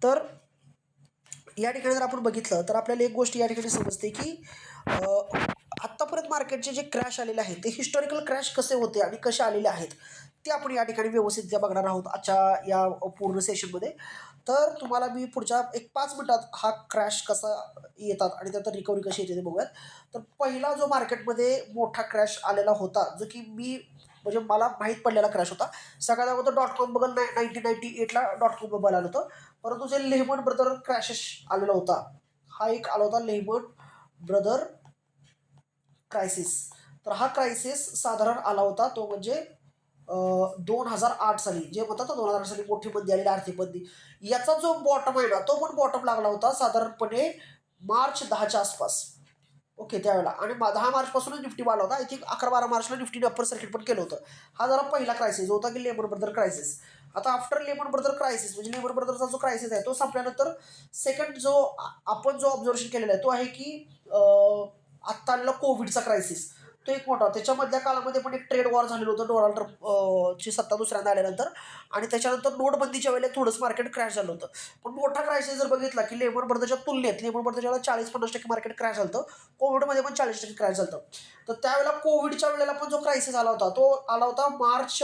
तर या ठिकाणी जर आपण बघितलं तर आपल्याला एक गोष्ट या ठिकाणी समजते की आत्तापर्यंत मार्केटचे जे क्रॅश आलेले आहेत ते हिस्टॉरिकल क्रॅश कसे होते आणि कसे आलेले आहेत ते आपण या ठिकाणी व्यवस्थितरित्या बघणार आहोत आजच्या या पूर्ण सेशनमध्ये. तर तुम्हाला मी पुढच्या एक 5 मिनिटात हा क्रॅश कसा येतात आणि त्यानंतर रिकव्हरी कशी येते ते बघूयात. तर पहिला जो मार्केटमध्ये मोठा क्रॅश आलेला होता जो की मी म्हणजे मला माहीत पडलेला क्रॅश होता. सगळ्यात अगोदर .com बबल 1998ला .com बबल आलं होतं. परंतु जे लेहमन ब्रदर क्रॅशेस आलेला होता हा एक आला होता लेहमन ब्रदर क्रायसिस. तर हा क्रायसिस साधारण आला होता तो म्हणजे 2008 साली जे म्हणतात ना 2008 साली मोठी मंदी आलेली आर्थिक मंदी. याचा जो बॉटम आहे ना तो पण बॉटम लागला होता साधारणपणे मार्च 10च्या आसपास. ओके त्यावेळेला आणि 10 मार्चपासूनच निफ्टी वाढला होता. आय थिंक 11-12 मार्चला निफ्टीने अप्पर सर्किट पण केलं होतं. हा जरा पहिला क्रायसिस जो होता की लेमन ब्रदर क्रायसिस. आता आफ्टर लेमन ब्रदर क्रायसिस म्हणजे लेमन ब्रदरचा जो क्रायसिस आहे तो संपल्यानंतर सेकंड जो आपण जो ऑब्झर्वेशन केलेला आहे तो आहे की आत्ता आलेला कोविडचा क्रायसिस. तो एक मोठा त्याच्यामधल्या काळामध्ये पण एक ट्रेड वॉर झालेलं होतं डोनाल्ड ट्रम्प ची सत्ता दुसऱ्यांदा आल्यानंतर आणि त्याच्यानंतर नोटबंदीच्या वेळेला थोडंसं मार्केट क्रॅश झालं होतं. पण मोठा क्रायसिस जर बघितला की लेमन ब्रदरच्या तुलनेत लेमन ब्रदरच्या वेळेला 40-50% मार्केट क्रॅश झालं होतं. कोविडमध्ये पण 40% क्रॅश झालं होतं. तर त्यावेळेला कोविडच्या वेळेला पण जो क्रायसिस आला होता तो आला होता मार्च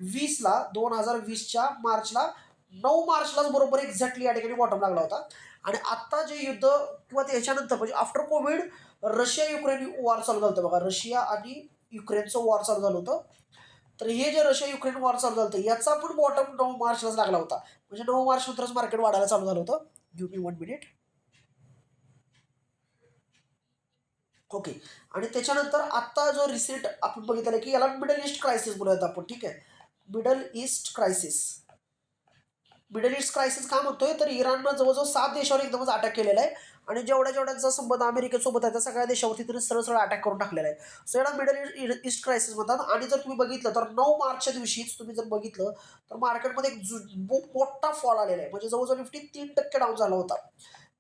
20ला 2020च्या मार्चला 9 मार्चलाच बरोबर एक्झॅक्टली या ठिकाणी बॉटम लागला होता. आणि आत्ता जे युद्ध किंवा त्याच्यानंतर म्हणजे after Covid Russia Ukraine war चालू झालं होतं बघा. रशिया आणि युक्रेनचं वॉर चालू झालं होतं. तर हे जे रशिया युक्रेन वॉर चालू झालं होतं याचा पण बॉटम 9 मार्चलाच लागला होता. म्हणजे 9 मार्च नंतरच मार्केट वाढायला चालू झालं होतं. Give me 1 minute. ओके. आणि त्याच्यानंतर आत्ता जो रिसेंट आपण बघितलं की याला मिडल ईस्ट क्रायसिस बोलूयात आपण. ठीक आहे. Middle east crisis. Middle east crisis का म्हणतोय तर इराणनं जवळजवळ 7 देशावर एकदमच अटॅक केलेला आहे आणि जेवढ्याचा संबंध अमेरिकेसोबत आहे त्या सगळ्या देशावरती तरी सरळ सरळ अटॅक करून टाकलेला आहे. सो याला मिडल ईस्ट क्रायसिस म्हणतात. आणि जर तुम्ही बघितलं तर 9 मार्चच्या दिवशीच तुम्ही जर बघितलं तर मार्केटमध्ये एक मोठा फॉल आलेला आहे. म्हणजे जवळजवळ निफ्टी 3% डाऊन झाला होता.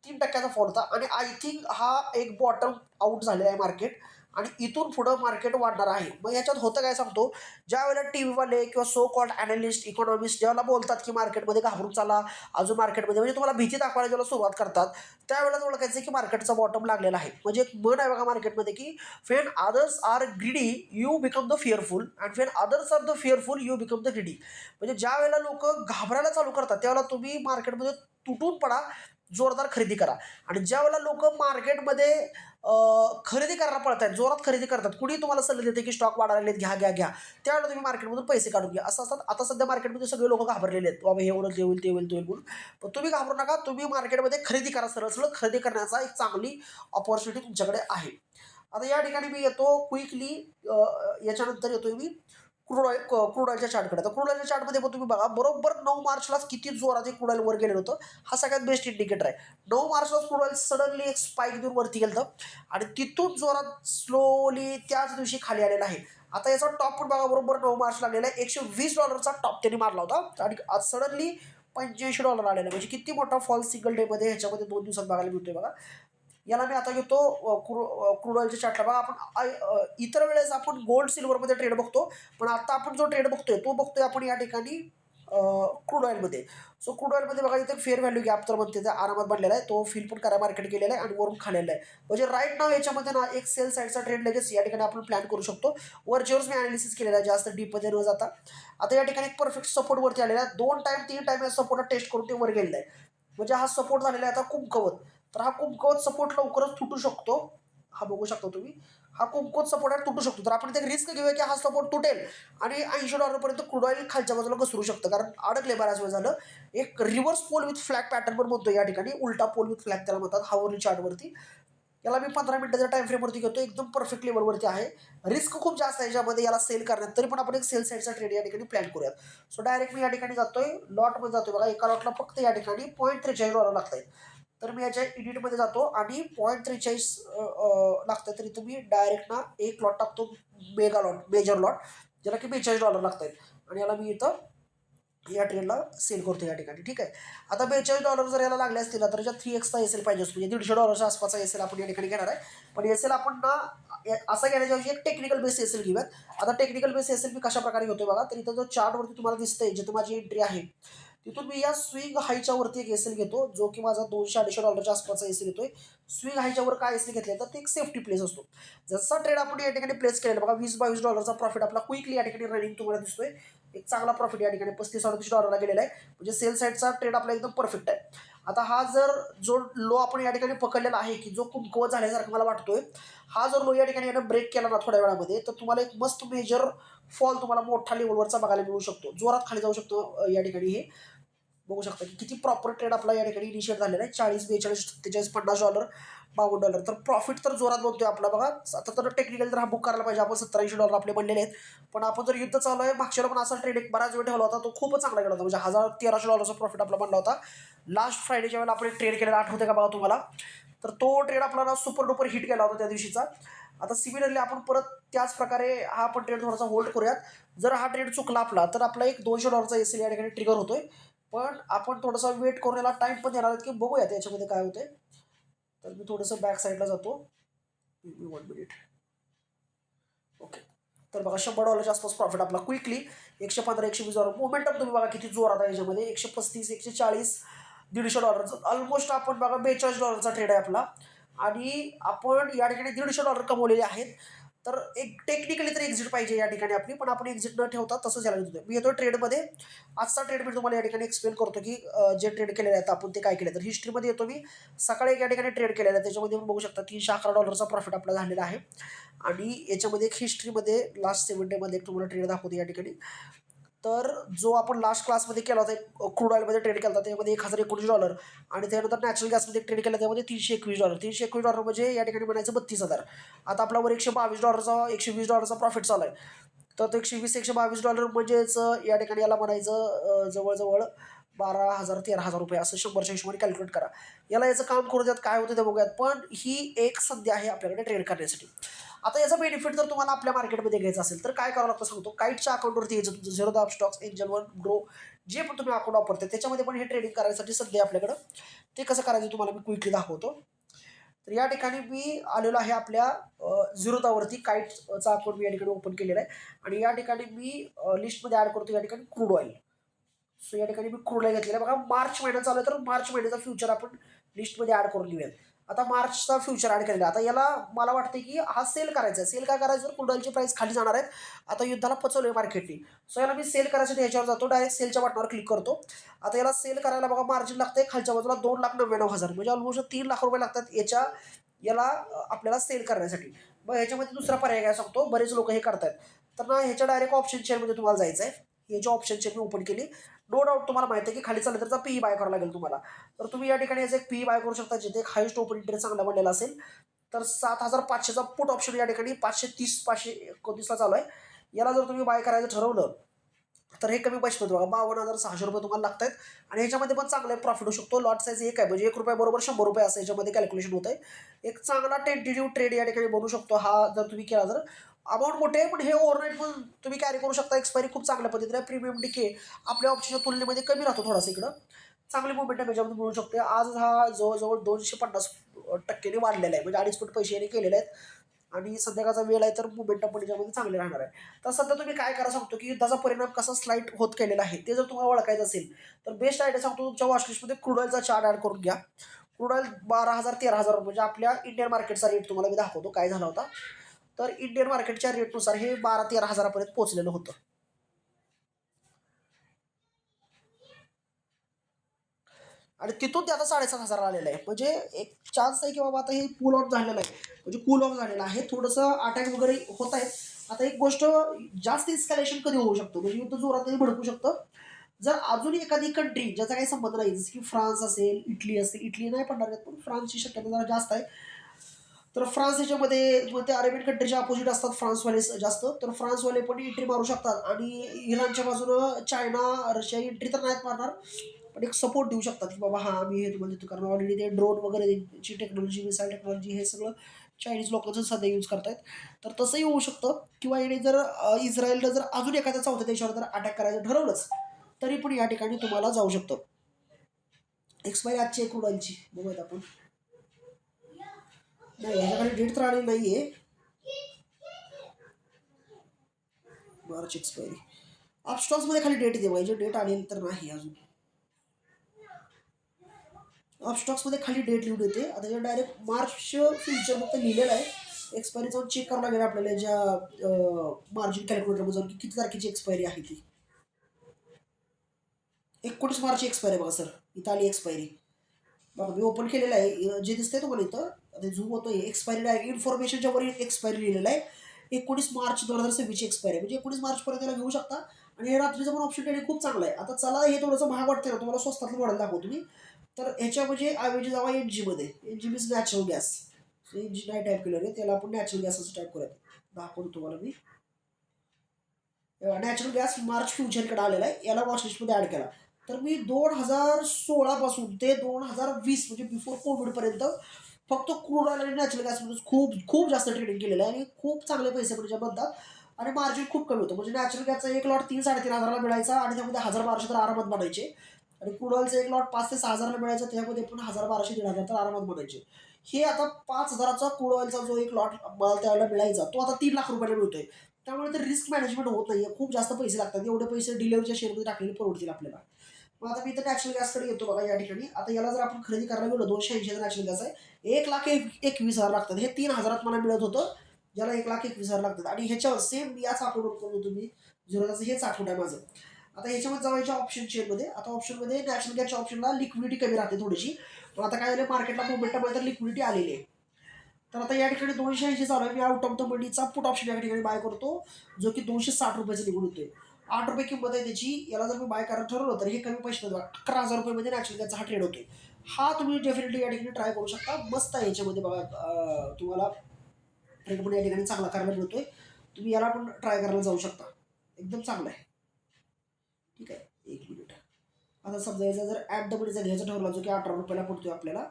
3%चा फॉल होता आणि आय थिंक हा एक बॉटम आउट झालेला आहे मार्केट आणि इथून पुढं मार्केट वाढणार आहे. मग याच्यात होतं काय सांगतो, ज्या वेळेला टीव्हीवाले किंवा सो कॉल्ड अॅनालिस्ट इकॉनॉमिस्ट ज्यावेळेला बोलतात की मार्केटमध्ये घाबरून चाला अजून मार्केटमध्ये म्हणजे तुम्हाला भीती दाखवायला जेव्हा सुरुवात करतात त्यावेळेला ओळखायचं की मार्केटचा बॉटम लागलेला आहे. म्हणजे एक म्हण आहे बघा मार्केटमध्ये की when others are greedy you become the fearful and when others are the fearful you become the greedy. म्हणजे ज्या वेळेला लोक घाबरायला चालू करतात त्यावेळेला तुम्ही मार्केटमध्ये तुटून पडा, जोरदार खरेदी करा. आणि ज्या वेळेला लोक मार्केटमध्ये खरेदी करायला पळतात जोरात खरेदी करतात कुणी तुम्हाला सल्ले देते की स्टॉक वाढायला घ्या घ्या घ्या त्यावेळेला तुम्ही मार्केटमधून पैसे काढून घ्या असं असतात. आता सध्या मार्केटमध्ये सगळे लोक घाबरलेले आहेत बाबा हे एवढं ते होईल ते होईल ते होईल म्हणून. पण तुम्ही घाबरू नका, तुम्ही मार्केटमध्ये खरेदी करा. सरळ सरळ खरेदी करण्याचा एक चांगली ऑपॉर्च्युनिटी तुमच्याकडे आहे. आता या ठिकाणी मी येतो क्विकली याच्यानंतर येतोय मी क्रूड ऑइलच्या चार्टकडे. तर क्रूड ऑइलच्या चार्टमध्ये पण तुम्ही बघा बरोबर 9 मार्चलाच किती जोरात क्रूड ऑइल वर गेलेलं होतं. हा सगळ्यात बेस्ट इंडिकेटर आहे. 9 मार्चलाच क्रूड ऑइल सडनली एक स्पाईक देऊन वरती गेलं आणि तिथून जोरात स्लोली त्याच दिवशी खाली आलेला आहे. आता याचा टॉप पण बघा बरोबर 9 मार्च लागलेला आहे. $120चा टॉप त्यांनी मारला होता आणि आज सडनली $85 आलेला आहे. म्हणजे किती मोठा फॉल सिंगल डे मध्ये ह्याच्यामध्ये 2 दिवसात बघायला मिळतोय बघा. याला मी आता घेतो क्रूड ऑइलच्या चार्टला बघा. आपण इतर वेळेस आपण गोल्ड सिल्वरमध्ये ट्रेड बघतो पण आता आपण जो ट्रेड बघतोय तो बघतोय आपण या ठिकाणी क्रूड ऑइलमध्ये. सो क्रूड ऑइलमध्ये बघा इथे फेअर व्हॅल्यू गॅप तर म्हणते त्या आरामात बनलेला आहे. तो फिल पण करा मार्केट केलेला आहे आणि वरून खालेला आहे. म्हणजे राईट नाव याच्यामध्ये ना एक सेल साईडचा ट्रेड लगेच या ठिकाणी आपण प्लॅन करू शकतो. वरच्यावरच मी अनालिसिस केलेला आहे जास्त डीपमध्ये न जाता. आता या ठिकाणी एक परफेक्ट सपोर्ट वरती आलेला आहे. 2 टाइम 3 टाइम या सपोर्टला टेस्ट करून ते वर गेलेलं आहे. म्हणजे हा सपोर्ट झालेला आहे आता कुंभकवत. तर हा कुंभकवत सपोर्ट लवकरच तुटू शकतो. हा बघू शकता तुम्ही हा कुंभकवत सपोर्ट आहे तुटू शकतो. तर आपण ते रिस्क घेऊया की हा सपोर्ट तुटेल आणि $80 पर्यंत क्रूड ऑइल खालच्या बाजूला घसरू शकतं कारण अडकले बऱ्याच वेळ झालं. एक reverse pole with flag pattern पण म्हणतो या ठिकाणी, उलटा पोल विथ फ्लॅग त्याला म्हणतात हावरली चार्टवरती. याला मी 15 मिनिटाच्या टाइम फ्रेमवरती घेतो. एकदम परफेक्ट लेवलवरती आहे. रिस्क खूप जास्त आहे याच्यामध्ये याला सेल करण्यात, तरी पण आपण एक सेल साईडचा ट्रेड या ठिकाणी प्लॅन करूयात. सो डायरेक्ट मी या ठिकाणी जातोय लॉटमध्ये जातोय बघा. एका लॉटला फक्त या ठिकाणी $0.43 लागत आहेत. तर मी याच्या एडिटमध्ये जातो आणि 0.43 लागतं तरी तुम्ही डायरेक्ट ना एक लॉट टाकतो मेजर लॉट ज्याला की $42 लागत आहेत आणि याला मी इथं या ट्रेडला सेल करतो या ठिकाणी. ठीक आहे. आता $42 जर याला लागले असतील तर याच्या 3x एस एल पाहिजे असतो. म्हणजे $150 आसपासचा एस एल आपण या ठिकाणी घेणार आहे. पण एस एल आपण ना असा घेण्याच्या एक टेक्निकल बेस एस एल घेऊयात. आता टेक्निकल बेस एस एल मी कशा प्रकारे घेतोय बघा. तर इथं जो चार्टवरती तुम्हाला दिसतंय जिथं माझी एंट्री आहे तिथून मी या स्विंग हायच्या वरती एक एसएल घेतो, जो की माझा $200-250 आसपासचा एसएल येतोय. स्विंग हायच्या वर काय एसएल घेतलं तर ते एक सेफ्टी प्लेस असतो. जसा ट्रेड आपण या ठिकाणी प्लेस केलेला बघा, $20-22 प्रॉफिट आपला क्विकली या ठिकाणी रनिंग तुम्हाला दिसतोय. एक चांगला प्रॉफिट या ठिकाणी $35-38 गेलेला आहे. म्हणजे सेल साईडचा ट्रेड आपला एकदम परफेक्ट आहे. आता हा जर जो लो आपण या ठिकाणी पकडलेला आहे, की जो कमकुवत झाल्यासारखा मला वाटतोय, हा जर लो या ठिकाणी यानं ब्रेक केला ना थोड्या वेळामध्ये, तर तुम्हाला एक मस्त मेजर फॉल तुम्हाला मोठा लेवलवरचा बघायला मिळू शकतो. जोरात खाली जाऊ शकतो या ठिकाणी हे बघू शकता की किती प्रॉपर ट्रेड आपला या ठिकाणी इनिशिएट झालेला आहे. 40, 42, 43, $50, $52. तर प्रॉफिट तर जोरात बनतोय आपला बघा. आता तर टेक्निकली तर हा बुक करायला पाहिजे. आपण $87 आपले बनलेले आहेत. पण आपण जर युद्ध चालू आहे, मागच्या पण असा ट्रेड एक बराच वेळ ठेवला होता, तो खूपच चांगला गेला होता. म्हणजे $1,013 प्रॉफिट आपला बनला होता. लास्ट फ्रायडेच्या वेळेला आपण ट्रेड केलेला आठवते का बघा तुम्हाला? तर तो ट्रेड आपल्याला सुपर डुपर हिट केला होता त्या दिवशीचा. आता सिमिलरली आपण परत त्याच प्रकारे हा आपण ट्रेड थोडासा होल्ड करूयात. जर हा ट्रेड चुकला आपला, तर आपला एक $200 एसएल या ठिकाणी ट्रिगर होतोय. पण आपण थोडासा वेट करून याला टाइम पण देणार आहेत की बघूया त्याच्यामध्ये काय होते. तर मी थोडंसं बॅक साईडला जातो. 1 मिनिट. ओके. तर बघा $100 आसपास प्रॉफिट आपला क्विकली. 115, $120 मोमेंटम तुम्ही बघा किती जोरात आहे याच्यामध्ये. 135, 140, $150. ऑलमोस्ट आपण बघा $42 ट्रेड आहे आपला. आणि आपण या ठिकाणी $150 कमवलेले आहेत. तर एक टेक्निकली तर एक्झिट पाहिजे या ठिकाणी आपली, पण आपण एक्झिट न ठेवता तसंच याला घेतो. मी येतो ट्रेडमध्ये. आजचा ट्रेड मी तुम्हाला या ठिकाणी एक्सप्लेन करतो की जे ट्रेड केलेले आहेत आपण ते काय केले. तर हिस्ट्रीमध्ये येतो मी. सकाळी एक या ठिकाणी ट्रेड केलेला आहे, त्याच्यामध्ये बघू शकता $311 प्रॉफिट आपला झालेला आहे. आणि याच्यामध्ये एक हिस्ट्रीमध्ये लास्ट 7 डेमध्ये एक तुम्हाला ट्रेड दाखवतो या ठिकाणी. तर जो आपण लास्ट क्लासमध्ये केला होता क्रूड ऑइलमध्ये ट्रेड केला होता त्यामध्ये $1,019 आणि त्यानंतर नॅचरल गॅसमध्ये ट्रेड केला त्यामध्ये $321. $321 म्हणजे या ठिकाणी म्हणायचं 32,000. आता आपला वर $122, $120 प्रॉफिट चालू आहे. तर तो 120, $122 म्हणजेच या ठिकाणी याला म्हणायचं जवळजवळ 12,000, $13,000 असं 100च्या हिशोबाने कॅल्क्युलेट करा. याचं काम करू द्यात, काय होतं ते बघूयात. पण ही एक संधी आहे आपल्याकडे ट्रेड करण्यासाठी. आता याचा बेनिफिट जर तुम्हाला आपल्या मार्केटमध्ये घ्यायचं असेल तर काय करावं लागतं सांगतो. काईटच्या अकाउंटवरती यायचं तुमचं zero stocks, angel one, grow, जे पण तुम्ही अकाउंट वापरते त्याच्यामध्ये पण हे ट्रेडिंग करायसाठी सध्या आपल्याकडं. ते कसं करायचं तुम्हाला मी क्विकली दाखवतो. तर या ठिकाणी मी आलेलो आहे आपल्या झिरोदावरती. काईटचा अकाउंट मी या ठिकाणी ओपन केलेला आहे. आणि या ठिकाणी मी लिस्टमध्ये ॲड करतो या ठिकाणी क्रूड ऑइल. सो या ठिकाणी मी क्रूड ऑइल घेतलेला आहे. बघा मार्च महिना चालू आहे, तर मार्च महिन्याचा फ्युचर आपण लिस्टमध्ये ॲड करून घेऊयात. आता मार्चचा फ्युचर ॲड केलेला. आता याला मला वाटते की हा सेल करायचा आहे. सेल काय करायचं, क्रूड ऑइलची प्राईस खाली जाणार आहेत. आता युद्धाला पचवलं मार्केटने. सो याला मी सेल करायसाठी ह्याच्यावर जातो, डायरेक्ट सेलच्या बटनावर क्लिक करतो. आता याला सेल करायला बघा मार्जिन लागते खालच्या बाजूला $2,99,000 म्हणजे ऑलमोस्ट $3,00,000 लागतात याला आपल्याला सेल करण्यासाठी. मग ह्याच्यामध्ये दुसरा पर्याय काय सांगतो, बरेच लोक हे करतात. तर ना ह्याच्या डायरेक्ट ऑप्शन शेअरमध्ये तुम्हाला जायचं आहे. हे जे ऑप्शन शेअर मी ओपन केली. नो डाऊट तुम्हाला माहिती आहे की खाली चाललं तर पीई बाय करावं लागेल तुम्हाला. तर तुम्ही या ठिकाणी याचं एक पीई बाय करू शकता, जिथे एक हायस्ट ओपन इंटरेस्ट चांगला बनलेला असेल. तर 7,500चा पुट ऑप्शन या ठिकाणी 530, 529ला चालू आहे. याला जर तुम्ही बाय करायचं ठरवलं तर हे कमी पैसे होते बघा. $52,600 तुम्हाला लागत आहेत. आणि ह्याच्यामध्ये पण चांगला प्रॉफिट होऊ शकतो. लॉट साईज एक आहे, म्हणजे ₹1 बरोबर $100 असं याच्यामध्ये कॅल्क्युलेशन होत आहे. एक चांगला टेंटेटिव्ह ट्रेड या ठिकाणी बनू शकतो हा, जर तुम्ही केला तर. अमाऊंट मोठे आहे, पण हे ओव्हरनाईट पण तुम्ही कॅरी करू शकता. एक्सपायरी खूप चांगल्या पद्धतीने. प्रीमियम डिके आपल्या ऑप्शनच्या तुलनेमध्ये कमी राहतो थोडासा इकडं. चांगली मुवमेंट याच्यामध्ये मिळू शकते. आज हा जवळजवळ 250% वाढलेला आहे, म्हणजे 2.5 पट पैसे याने केलेले आहेत. आणि संध्याकाळचा वेळ आहे, तर मुवमेंट पण याच्यामध्ये चांगले राहणार आहे. तर सध्या तुम्ही काय करा सांगतो की युद्धाचा परिणाम कसा स्लाईट होत गेलेला आहे ते जर तुम्हाला ओळखायचं असेल तर बेस्ट आयडिया सांगतो, तुमच्या वॉचलिस्टमध्ये क्रूड ऑइलचा चार्ट ॲड करून घ्या. क्रूड ऑइल 12,000, 13,000 म्हणजे आपल्या इंडियन मार्केटचा रेट तुम्हाला मी दाखवतो काय झाला होता. तर इंडियन मार्केटच्या रेटनुसार हे 12,000-13,000 पोहोचलेलं होतं. आणि तिथून ते आता 7,500 आलेलं आहे. म्हणजे एक चान्स आहे की बाबा आता हे कूल ऑफ झालेलं आहे, म्हणजे कूल ऑफ झालेलं आहे. थोडंसं अटॅक वगैरे होत आहेत. आता एक गोष्ट, जास्त इस्कॅलेशन कधी होऊ शकतं, म्हणजे युद्ध जोरातही भडकू शकतं. जर अजून एखादी कंट्री ज्याचा काही संबंध नाही, जसं की फ्रान्स असेल, इटली असेल, इटली नाही पडणार आहेत, पण फ्रान्सची शक्यता जरा जास्त आहे. तर फ्रान्स ह्याच्यामध्ये ते अरेबियन कंट्रीच्या अपोजिट असतात फ्रान्सवाले जास्त. तर फ्रान्सवाले पण एंट्री मारू शकतात. आणि इराणच्या बाजूनं चायना, रशिया एंट्री तर नाहीत मारणार, पण एक सपोर्ट देऊ शकतात की बाबा हां आम्ही हे तुम्हाला देतो. कारण ऑलरेडी ते ड्रोन वगैरेची टेक्नॉलॉजी, मिसाईल टेक्नॉलॉजी हे सगळं चायनीज लोकांचं सध्या यूज करतायत. तर तसंही होऊ शकतं. किंवा याने जर इस्रायलनं जर अजून एखाद्या चौथ्या देशावर जर अटॅक करायचं ठरवलंच तरी पण या ठिकाणी तुम्हाला जाऊ शकतं. एक्सपायरी आजची एक क्रूड बघूयात आपण. नाही ह्याच्याकडे डेट तर आलेली नाही आहे. मार्च एक्सपायरी अपस्टॉक्समध्ये खाली डेट येते पाहिजे, डेट आलेली तर नाही अजून. स्टॉक्समध्ये खाली डेट लिहून येते. आता हे डायरेक्ट मार्च फ्युचर फक्त लिहिलेलं आहे. एक्सपायरी जाऊन चेक करावं लागेल आपल्याला ज्या मार्जिन कॅल्क्युलेटरमध्ये जाऊन की किती तारखेची एक्सपायरी आहे ती. 19 मार्च एक्सपायरी आहे बघा सर. इथं आली एक्सपायरी. बघा मी ओपन केलेलं आहे. जे दिसतंय तुम्हाला इथं आता झूम होतोय. एक्सपायरी आहे इन्फॉर्मेशनच्या वर एक्सपायरी लिहिलेलं आहे. 19 मार्च 2026 एक्सपायरी आहे. म्हणजे 19 मार्चपर्यंत त्याला घेऊ शकता. आणि हे रात्रीचं पण ऑप्शन ट्रेडिंग खूप चांगलं आहे. आता चला हे थोडंसं महाग वाटतं ना तुम्हाला, स्वस्तातलं मॉडेल दाखवतो मी. तर ह्याच्या म्हणजे ऐवजी जावा NG मध्ये. NG means natural gas. NG नाही टाईप केलं रे, त्याला आपण नॅचरल गॅस असं टाईप करूयात. दाखवतो तुम्हाला मी. नॅचरल गॅस मार्च फ्युचरकडे आलेला आहे. याला वॉचलिस्टमध्ये ॲड केला. तर मी 2016 पासून ते 2020 म्हणजे बिफोर कोविडपर्यंत फक्त क्रूड ऑइल आणि नॅचरल गॅसमध्ये खूप खूप जास्त ट्रेडिंग केलेलं आहे आणि खूप चांगले पैसे म्हणजे बनतात आणि मार्जिन खूप कमी होतं. म्हणजे नॅचरल गॅसचा एक लॉट 3-3.5 हजाराला मिळायचा आणि त्यामध्ये 1000-1200 तर आरामात बनायचे. आणि क्रूड ऑइलचा एक लॉट 5 ते 6 हजाराला मिळायचा, त्यामध्ये पण 1000-1200-1500 तर आरामात बनायचे. हे आता 5000चा क्रूड ऑइलचा जो एक लॉट मला त्यावेळेला मिळायचा तो आता 3 लाख रुपयाला मिळतोय. त्यामुळे ते रिस्क मॅनेजमेंट होत नाहीये. खूप जास्त पैसे लागतात. एवढे पैसे डिलिव्हरीच्या शेअरमध्ये टाकलेले परवडतील आपल्याला. मग आता मी इथं नॅचरल गॅसकडे येतो बघा या ठिकाणी. आता याला जर आपण खरेदी करायला गेलो 280 नॅचरल गॅस आहे. 1,21,000 लागतात. हे 3000 मला मिळत होतं. ज्याला 1,21,000 लागतात. आणि ह्याच्यावर सेम याच अकाउंट करतो तुम्ही झिरोदाचं हेच अकाउंट आहे माझं. आता ह्याच्यामध्ये जावायच्या ऑप्शन चेनमध्ये. आता ऑप्शनमध्ये नॅचरल गॅसच्या ऑप्शनला लिक्विडिटी कमी राहते थोडीशी. पण आता काय झालं मार्केटला मोमेंटम आहे तर लिक्विडिटी आलेली आहे. तर आता या ठिकाणी 280 चालू आहे. मी आउट ऑफ द मनीचा पुट ऑप्शन या ठिकाणी बाय करतो, जो की 260 रुपयाचा निघून येतोय. 8 रुपये किंमत आहे त्याची. याला जर मी बाय करायला ठरवलं तर हे कमी पैसे देतो. 11,000 रुपयामध्ये नॅचरल गॅसचा हा ट्रेड होतोय. हा तुम्ही डेफिनेटली या ठिकाणी ट्राय करू शकता. मस्त आहे याच्यामध्ये बघा. तुम्हाला ट्रेड पण या ठिकाणी चांगला करायला मिळतोय. तुम्ही याला पण ट्राय करायला जाऊ शकता. एकदम चांगला आहे. ठीक आहे. एक मिनिट. आता समजा याचा जर ॲट द मनीचा घ्यायचा ठरवला जो की 18 रुपयाला पडतोय आपल्याला.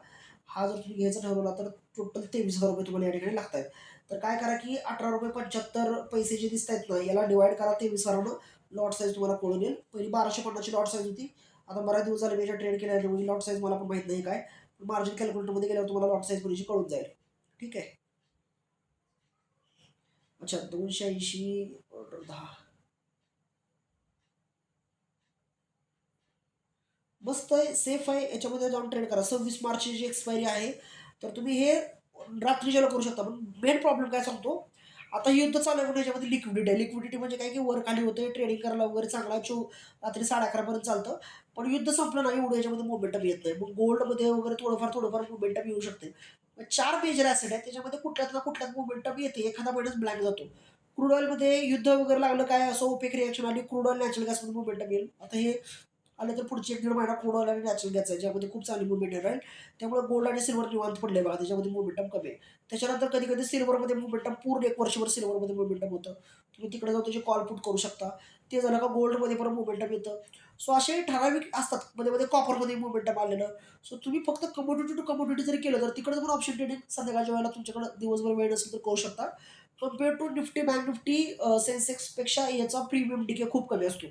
हा जर तुम्ही घ्यायचा ठरवला तर टोटल 23,000 रुपये तुम्हाला या ठिकाणी लागत आहेत. तर काय करा की 18 रुपये 75 पैसे जे दिसत आहेत ना याला डिवाइड करा 23,000 लॉट साईज तुम्हाला कळून येईल. पहिली 1250ची लॉट साईज होती. आता बऱ्याच दिवस झाले मी याच्या ट्रेड केल्यामुळे लॉट साईज मला पण माहीत नाही काय. मार्जिन कॅल्क्युलेटरमध्ये गेल्यावर तुम्हाला लॉट साईज म्हणजे कळून जाईल. ठीक आहे. अच्छा 280 ऑर्डर 10. मस्त आहे, सेफ आहे. याच्यामध्ये जाऊन ट्रेड करा. 26 मार्चची जी एक्सपायरी आहे तर तुम्ही हे रात्रीच्याला करू शकता. पण मेन प्रॉब्लेम काय सांगतो, आता युद्ध चालू आहे म्हणून याच्यामध्ये लिक्विडिटी आहे. लिक्विडिटी म्हणजे काय की वर खाली होते, ट्रेडिंग करायला वगैरे चांगला रात्री 11:30 पर्यंत चालतं. पण युद्ध संपलं नाही एवढं याच्यामध्ये मोमेंटम येत नाही. मग गोल्डमध्ये वगैरे थोडंफार मोमेंटम येऊ शकते. 4 मेजर ॲसेट आहेत त्याच्यामध्ये कुठल्यात ना कुठल्यात मोमेंटम येते. एखादा महिन्याच ब्लँक जातो. क्रूड ऑइलमध्ये युद्ध वगैरे लागलं काय असं ओपेक रिएक्शन आली, क्रूड ऑइल नॅचरल गॅसमध्ये मोमेंटम येईल. आता हे आलं तर पुढचे 1-1.5 महिना क्रूड ऑइल आणि नॅचरल गॅस आहे ज्यामध्ये खूप चांगली मुवमेंट राहील. त्यामुळे गोल्ड आणि सिल्वर निवांत पडले बघा, त्याच्यामध्ये मोमेंटम कमी आहे. त्याच्यानंतर कधी कधी सिल्वरमध्ये मोमेंटम पूर्ण 1 वर्षभर सिल्वरमध्ये मोमेंटम होतं. तुम्ही तिकडे जाऊन त्याचे कॉल पुट करू शकता. ते झालं का गोल्डमध्ये पण मोमेंटम येतं. सो असे ठराविक असतात. मध्ये मध्ये कॉपरमध्ये मोमेंटम आलेलं. सो तुम्ही फक्त कमोडिटी टू कमोडिटी जरी केलं तर तिकडे पण ऑप्शन ट्रेडिंग संध्याकाळच्या वेळेला तुमच्याकडे दिवसभर वेळ नसेल तर करू शकता. Compare to Nifty bank Nifty सेन्सेक्सपेक्षा याचा प्रीमियम डिके खूप कमी असतो.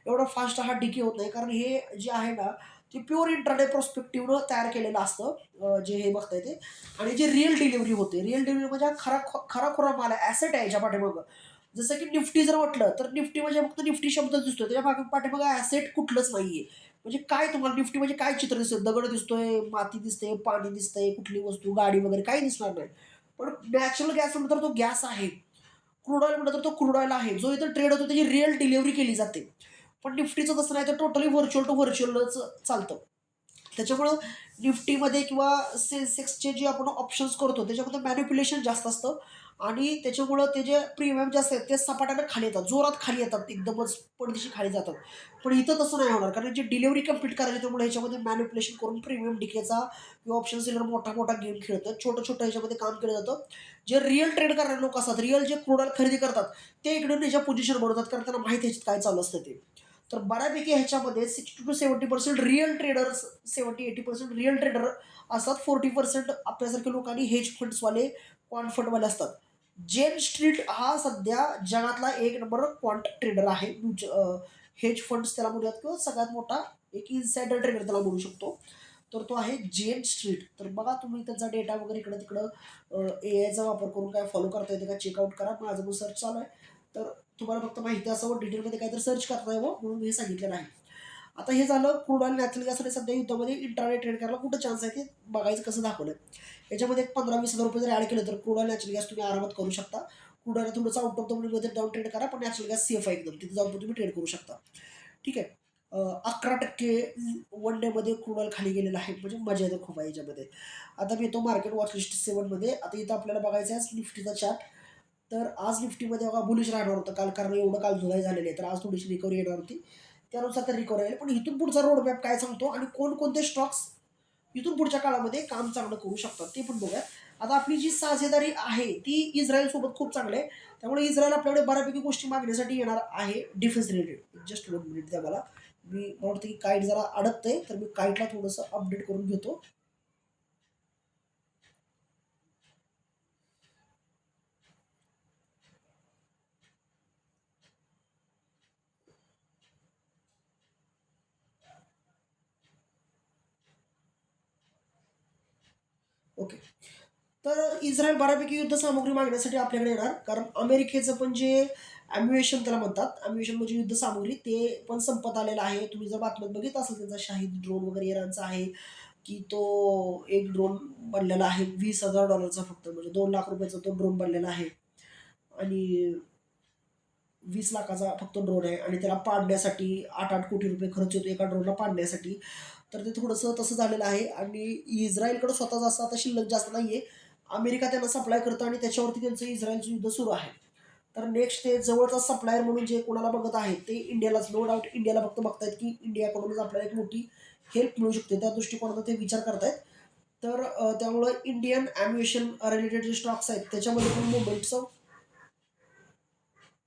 एवढा फास्ट हा डिके होत नाही कारण हे जे आहे ना ते प्युअर इंट्राडे प्रोस्पेक्टिव्हनं तयार केलेलं असतं. जे हे बघताय ते. आणि जे रिअल डिलिव्हरी होते, रिअल डिलिव्हरी म्हणजे हा खरा माल आहे, ॲसेट आहे याच्या पाठीमागं. जसं की निफ्टी जर म्हटलं तर निफ्टी म्हणजे फक्त निफ्टी शब्द दिसतोय, त्याच्या पाठीमागं ॲसेट कुठलंच नाहीये. म्हणजे काय तुम्हाला निफ्टी म्हणजे काय चित्र दिसतं, दगड दिसतोय, माती दिसते, पाणी दिसतंय, कुठली वस्तू गाडी वगैरे काही दिसणार नाही. पण नॅचरल गॅस म्हटलं तर तो गॅस आहे. क्रूड ऑइल म्हटलं तर तो क्रूड ऑइल आहे. जो इथं ट्रेड होतो त्याची रिअल डिलिव्हरी केली जाते. पण निफ्टीचं तसं नाही, तर टोटली व्हर्च्युअल टू व्हर्च्युअलच चालतं. त्याच्यामुळं निफ्टीमध्ये किंवा सेन्सेक्सचे जे आपण ऑप्शन्स करतो त्याच्यामध्ये मॅनिप्युलेशन जास्त असतं आणि त्याच्यामुळं ते जे प्रीमियम जास्त आहेत ते सपाट्यानं खाली येतात, जोरात खाली येतात, एकदमच पडदिशी खाली जातात. पण इथं तसं नाही होणार कारण जी डिलिव्हरी कंप्लीट करायची त्यामुळे ह्याच्यामध्ये मॅनिप्युलेशन करून प्रीमियम डिकेचा किंवा ऑप्शन सेलर मोठा मोठा गेम खेळतात. छोटं छोटं ह्याच्यामध्ये काम केलं जातं. जे रिअल ट्रेड करणारे लोक असतात, रिअल जे क्रूड खरेदी करतात ते इकडून त्याच्या पोझिशन बनवतात कारण त्यांना माहिती ह्याच्यात काय चालू असतं ते. तर बऱ्यापैकी ह्याच्यामध्ये 60 to 70% real traders, 70-80% real trader असतात. 40% आपल्यासारखे लोक आणि हेज फंड्सवाले, क्वांट फंडवाले असतात. जेन स्ट्रीट हा सध्या जगातला एक नंबर क्वांट ट्रेडर आहे. हेज फंड्स त्याला म्हणूयात किंवा सगळ्यात मोठा एक इन्सायडर ट्रेडर त्याला म्हणू शकतो. तर तो आहे जेन स्ट्रीट. तर बघा तुम्ही त्यांचा डेटा वगैरे इकडं तिकडं AI चा वापर करून काय फॉलो करता येते का चेकआउट करा. माझं पण सर्च चालू आहे. तर तुम्हाला फक्त माहिती असावं डिटेलमध्ये काहीतरी सर्च करता यावं म्हणून मी हे सांगितलेलं आहे. आता हे झालं क्रूड ऑइल नॅचरल गॅस आणि सध्या युद्धामध्ये इंट्राडे ट्रेड करायला कुठं चान्स आहे ते बघायचं कसं दाखवलं. याच्यामध्ये एक 15-20 हजार रुपये जर ॲड केलं तर क्रूड ऑइल नॅचरल गॅस तुम्ही आरामात करू शकता. क्रूड ऑइल थोडंसं आउट ऑफ द मनीमध्ये जाऊन ट्रेड करा, पण नॅचरल गॅस सेफ आहे एकदम, तिथे जाऊन तुम्ही ट्रेड करू शकता. ठीक आहे. 11% 1 डेमध्ये क्रूड ऑइल खाली गेलेलं आहे, म्हणजे मजा येतं खूप आहे याच्यामध्ये. आता मी येतो मार्केट वॉच लिस्ट 7मध्ये. आता इथं आपल्याला बघायचं आहे निफ्टीचा चार्ट. तर आज निफ्टीमध्ये बघा बुलिश राहणार होतं काल, कारण एवढं काल जुलाई झालेलं आहे, तर आज थोडीशी रिकव्हरी येणार होती, त्यानुसार तर रिकव्हरी आहे. पण इथून पुढचा रोडमॅप काय सांगतो आणि कोणकोणते स्टॉक्स इथून पुढच्या काळामध्ये काम चांगलं करू शकतात ते पण बघूया. आता आपली जी साझेदारी आहे ती इस्रायल सोबत खूप चांगली आहे, त्यामुळे इस्रायल आपल्याकडे बऱ्यापैकी गोष्टी मागण्यासाठी येणार आहे डिफेन्स रिलेटेड. जस्ट 1 मिनिट द्या मला वाटतं की काईट जरा अडकतंय, तर मी काईटला थोडंसं अपडेट करून घेतो. ओके. तर इस्रायल बऱ्यापैकी युद्धसामुग्री मागण्यासाठी आपल्याकडे येणार, कारण अमेरिकेचं पण जे अम्युएशन त्याला म्हणतात, अम्युएशन म्हणजे युद्धसामुग्री, ते पण संपत आलेलं आहे. तुम्ही जर बातम्यात बघितलं असेल त्यांचा शाहीद ड्रोन वगैरे इराणचा आहे, की तो एक ड्रोन बनलेला आहे $20,000 फक्त, म्हणजे 2 लाख रुपयाचा तो ड्रोन बनलेला आहे. आणि 20 लाखाचा फक्त ड्रोन आहे आणि त्याला पाडण्यासाठी 8-8 कोटी रुपये खर्च येतो एका ड्रोनला पाडण्यासाठी. तर ते थोडंसं तसं झालेलं आहे आणि इस्रायलकडे स्वतः जास्त आता शिल्लक जास्त नाहीये. अमेरिका त्यांना सप्लाय करतं आणि त्याच्यावरती त्यांचं इस्रायलचं युद्ध सुरू आहे. तर नेक्स्ट ते जवळचा सप्लायर म्हणून जे कोणाला बघत आहेत ते इंडियालाच, नो डाऊट इंडियाला फक्त बघतायत की इंडियाकडूनच आपल्याला एक मोठी हेल्प मिळू शकते, त्या दृष्टिकोनातून ते विचार करतायत. तर त्यामुळं इंडियन ॲम्युएशन रिलेटेड जे स्टॉक्स आहेत त्याच्यामध्ये पण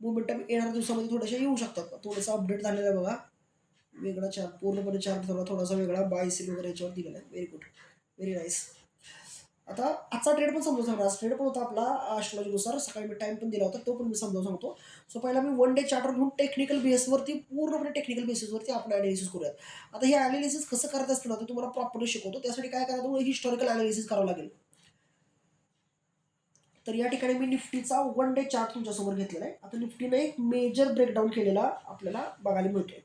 मोमेंटम येणाऱ्या दिवसामध्ये थोडेसे येऊ शकतात. थोडंसं अपडेट झालेलं आहे बघा. वेगळा चार्ट, पूर्णपणे चार्ट थोडासा वेगळा बाय सेल वगैरे याच्यावर दिलेला आहे. Very good, very nice. आता आजचा ट्रेड पण समजावून सांगतो. आज ट्रेड पण होता आपला ॲस्ट्रॉलॉजीनुसार, सकाळी मी टाइम पण दिला होता, तो पण मी समजावून सांगतो. सो पहिला मी 1 डे चार्टर घेऊन टेक्निकल बेसवरती, पूर्णपणे टेक्निकल बेसिसवरती आपण ॲनालिसिस करूयात. आता हे ॲनालिसिस कसं करत असतं ना, ते तुम्हाला प्रॉपरली शिकवतो. त्यासाठी काय करायचं, हिस्टॉरिकल ॲनालिसिस करावं लागेल. तर या ठिकाणी मी निफ्टीचा 1 डे चार्ट तुमच्यासमोर घेतलेला आहे. आता निफ्टीने एक मेजर ब्रेकडाऊन केलेला आपल्याला बघायला मिळतोय.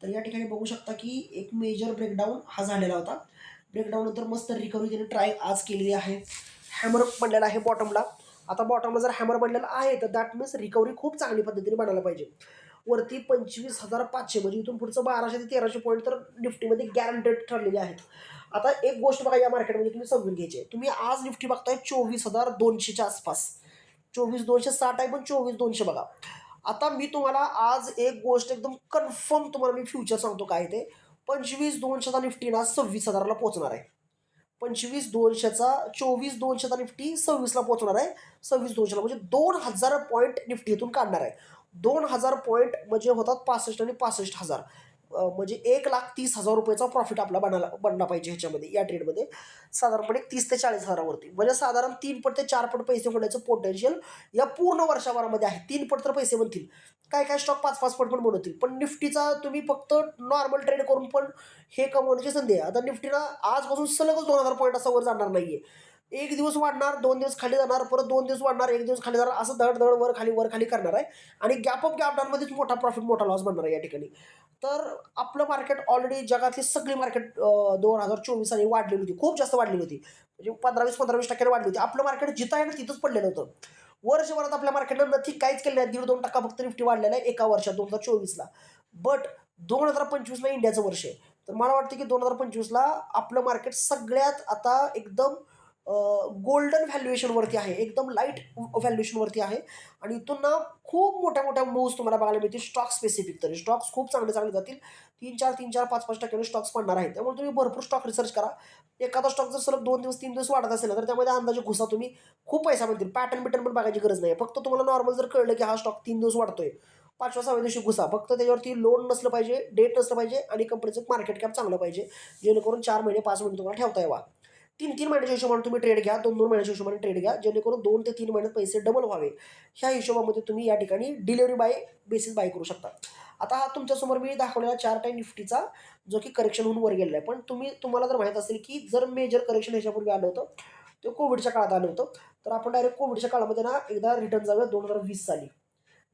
तर या ठिकाणी बघू शकता की एक मेजर ब्रेकडाऊन हा झालेला होता. ब्रेकडाऊन नंतर मस्त रिकव्हरी त्याने ट्राय आज केलेली आहे. हॅमर बनलेला आहे बॉटमला. आता बॉटमला जर हॅमर बनलेला आहे तर दॅट मीन्स रिकव्हरी खूप चांगली पद्धतीने बनायला पाहिजे. वरती 25,500, म्हणजे इथून पुढचं 1200 ते 1300 पॉईंट तर निफ्टीमध्ये गॅरंटेड ठरलेले आहेत. आता एक गोष्ट बघा या मार्केटमध्ये तुम्ही समजून घ्यायची आहे. तुम्ही आज निफ्टी बघताय 24,200च्या आसपास, 24,260 आहे, पण 24,200 बघा. आता मी तुम्हाला आज एक गोष्ट एकदम कन्फर्म तुम्हाला मी फ्युचर सांगतो काय ते. 25,200चा निफ्टी ना 26,000ला पोहोचणार आहे. 25,200चा 24,200चा निफ्टी 26ला पोहोचणार आहे. 26,200ला म्हणजे 2,000 पॉईंट निफ्टी इथून काढणार आहे. 2,000 पॉईंट म्हणजे होतात 65 आणि 65,000, म्हणजे 1,30,000 रुपयाचा प्रॉफिट आपला बनला पाहिजे ह्याच्यामध्ये, या ट्रेडमध्ये साधारणपणे 30 ते 40,000वरती, म्हणजे साधारण 3 पट ते 4 पट पैसे होण्याचं पोटेन्शियल या पूर्ण वर्षभरामध्ये आहे. 3 पट तर पैसे बनतील, काय काय स्टॉक 5-5 पट पण बनवतील. पण निफ्टीचा तुम्ही फक्त नॉर्मल ट्रेड करून पण हे कमवण्याची संधी आहे. आता निफ्टीला आजपासून सलगच 2,000 पॉईंट असा वर जाणार नाहीये. एक दिवस वाढणार, 2 दिवस खाली जाणार, परत 2 दिवस वाढणार, 1 दिवस खाली जाणार, असं धड धड वर खाली करणार आहे. आणि गॅप ऑफ गॅप डाऊनमध्येच मोठा प्रॉफिट मोठा लॉस बनणार आहे या ठिकाणी. तर आपलं मार्केट ऑलरेडी जगातली सगळी मार्केट 2024 साली वाढलेली होती, खूप जास्त वाढलेली होती, म्हणजे 15-20% वाढली होती. आपलं मार्केट जिथं आहे ना तिथंच पडलेलं होतं. वर्षभरात आपल्या मार्केटनं नक्की काहीच केलं नाही. 1.5-2% फक्त निफ्टी वाढलेला आहे एका वर्षात 2024ला. बट 2025ला इंडियाचं वर्ष आहे. तर मला वाटतं की 2025ला आपलं मार्केट सगळ्यात आता एकदम गोल्डन व्हॅल्युएशनवरती आहे, एकदम लाईट व्हॅल्युएशनवरती आहे. आणि इथून ना खूप मोठ्या मोठ्या मूव्स तुम्हाला बघायला मिळतील. स्टॉक स्पेसिफिक तर स्टॉक्स खूप चांगले चांगले जातील. 3-4, 5-5% स्टॉक्स पडणार आहेत. त्यामुळे तुम्ही भरपूर स्टॉक रिसर्च करा. एखादा स्टॉक जर सलग 2 दिवस 3 दिवस वाढत असेल ना, तर त्यामध्ये अंदाजे घुसा तुम्ही, खूप पैसा मिळतील. पॅटर्न पण बघायची गरज नाही. फक्त तुम्हाला नॉर्मल जर कळलं की हा स्टॉक 3 दिवस वाढतोय, 5व्या-6व्या दिवशी घुसा. फक्त त्याच्यावरती लोन नसलं पाहिजे, डेट नसलं पाहिजे आणि कंपनीचं मार्केट कॅप चांगलं पाहिजे, जेणेकरून 4 महिने 5 महिने तुम्हाला ठेवता यावा. 3-3 महिन्याच्या हिशोबाने तुम्ही ट्रेड घ्या, 2-2 महिन्याच्या हिशोबाने ट्रेड घ्या, जेणेकरून 2 ते 3 महिन्यात पैसे डबल व्हावे. ह्या हिशोबामध्ये तुम्ही या ठिकाणी डिलिव्हरी बाय बेसिस बाय करू शकता. आता हा तुमच्यासमोर मी दाखवलेला चार्ट आहे निफ्टीचा, जो की करेक्शन होऊन वर गेलेला आहे. पण तुम्हाला जर माहीत असेल की जर मेजर करेक्शन ह्याच्यापूर्वी आलं होतं, ते कोविडच्या काळात आलं होतं. तर आपण डायरेक्ट कोविडच्या काळामध्ये ना एकदा रिटर्न जाऊया 2020 साली.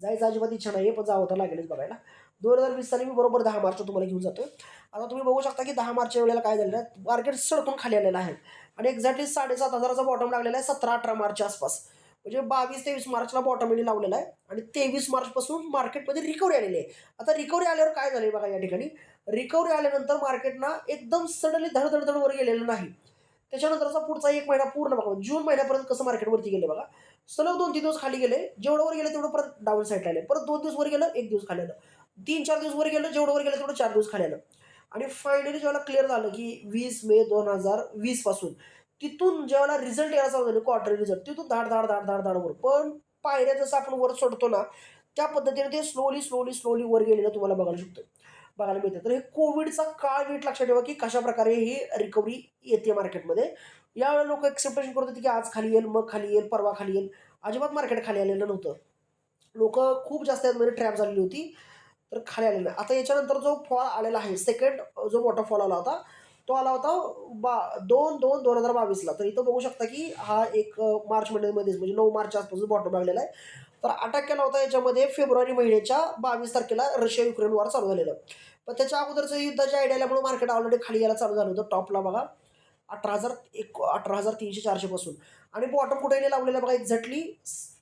जायचं अजिबात इच्छा नाही आहे, पण जावं तर लागेलच बघायला. 2020 साली मी बरोबर 10 मार्चला तुम्हाला घेऊन जातो. आता तुम्ही बघू शकता की 10 मार्चच्या वेळेला काय झालेलं आहे, मार्केट सडकून खाली आलेलं आहे आणि एक्झॅक्टली 7,500चा बॉटम लागलेला आहे 17-18 मार्चच्या आसपास. म्हणजे 22-23 मार्चला बॉटम यांनी लावलेला आहे आणि 23 मार्चपासून मार्केटमध्ये रिकव्हरी आलेली आहे. आता रिकव्हरी आल्यावर काय झालं बघा या ठिकाणी, रिकव्हरी आल्यानंतर मार्केटना एकदम सडनली धड वर गेलेलं नाही. त्याच्यानंतरचा पुढचा 1 महिना पूर्ण बघा, जून महिन्यापर्यंत कसं मार्केटवरती गेले बघा. सलग 2-3 दिवस खाली गेले. जेवढं वर गेलं तेवढं परत डाऊन साईडला आले. परत 2 दिवस वर गेलं, 1 दिवस खाली आलं. 3-4 दिवस वर गेलं, जेवढं वर गेलं तेवढं 4 दिवस खाली आलं. आणि फायनली जेव्हा क्लिअर झालं की 20 मे 2020 पासून तिथून जेव्हा रिझल्ट यायला चालू झाले, क्वार्टर रिझल्ट, तिथून धाड वर. पण पायऱ्या जसं आपण वर सोडतो ना, त्या पद्धतीने ते स्लोली वर गेलेलं तुम्हाला बघायला मिळतं. तर हे कोविडचा काळ नीट लक्षात ठेवा की कशाप्रकारे ही रिकव्हरी येते मार्केटमध्ये. यावेळेला लोक एक्सेप्टेशन करत होते की आज खाली येईल, मग खाली येईल, परवा खाली येईल. अजिबात मार्केट खाली आलेलं नव्हतं. लोक खूप जास्त यामध्ये ट्रॅप झालेली होती, तर खाली आलेलं आहे. आता याच्यानंतर जो फॉल आलेला आहे, सेकंड जो मोठा फॉल आला होता, तो आला होता 2/2/2022ला. तर इथं बघू शकता की हा एक मार्च महिन्यामध्येच म्हणजे 9 मार्च आसपास बॉटम लागलेला आहे. तर अटॅक केला होता याच्यामध्ये फेब्रुवारी महिन्याच्या 22 तारखेला रशिया युक्रेन वॉर चालू झालेलं. पण त्याच्या अगोदरचं युद्धाच्या आयडियामुळे मार्केट ऑलरेडी खाली यायला चालू झालं होतं. टॉपला बघा 18,300-400 पासून आणि बॉटम कुठे लावलेला बघा एक्झॅक्टली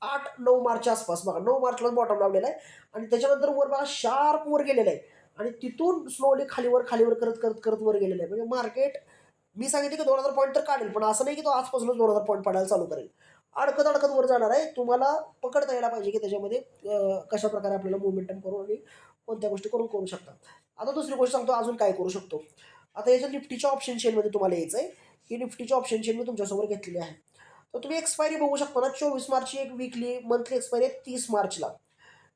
8-9 मार्चच्या आसपास. बघा 9 मार्चला बॉटम लावलेला आहे आणि त्याच्यानंतर वर बघा शार्प वर गेलेलं आहे आणि तिथून स्लोली खालीवर करत करत करत वर गेलेलं आहे. म्हणजे मार्केट मी सांगितलं की 2,000 पॉईंट तर काढेल, पण असं नाही की तो आजपासूनच 2,000 पॉईंट पडायला चालू करेल. अडकत वर जाणार आहे. तुम्हाला पकडता यायला पाहिजे की त्याच्यामध्ये कशा प्रकारे आपल्याला मोमेंटम करून आणि कोणत्या गोष्टी करू शकतात. आता दुसरी गोष्ट सांगतो अजून काय करू शकतो. आता याच्या निफ्टीच्या ऑप्शन चेनमध्ये तुम्हाला यायचं आहे. ही निफ्टीची ऑप्शन चेन मी तुमच्यासमोर घेतलेली आहे. तर तुम्ही एक्सपायरी बघू शकता ना, 24 मार्चची एक वीकली मंथली एक्सपायरी आहे 30 मार्चला.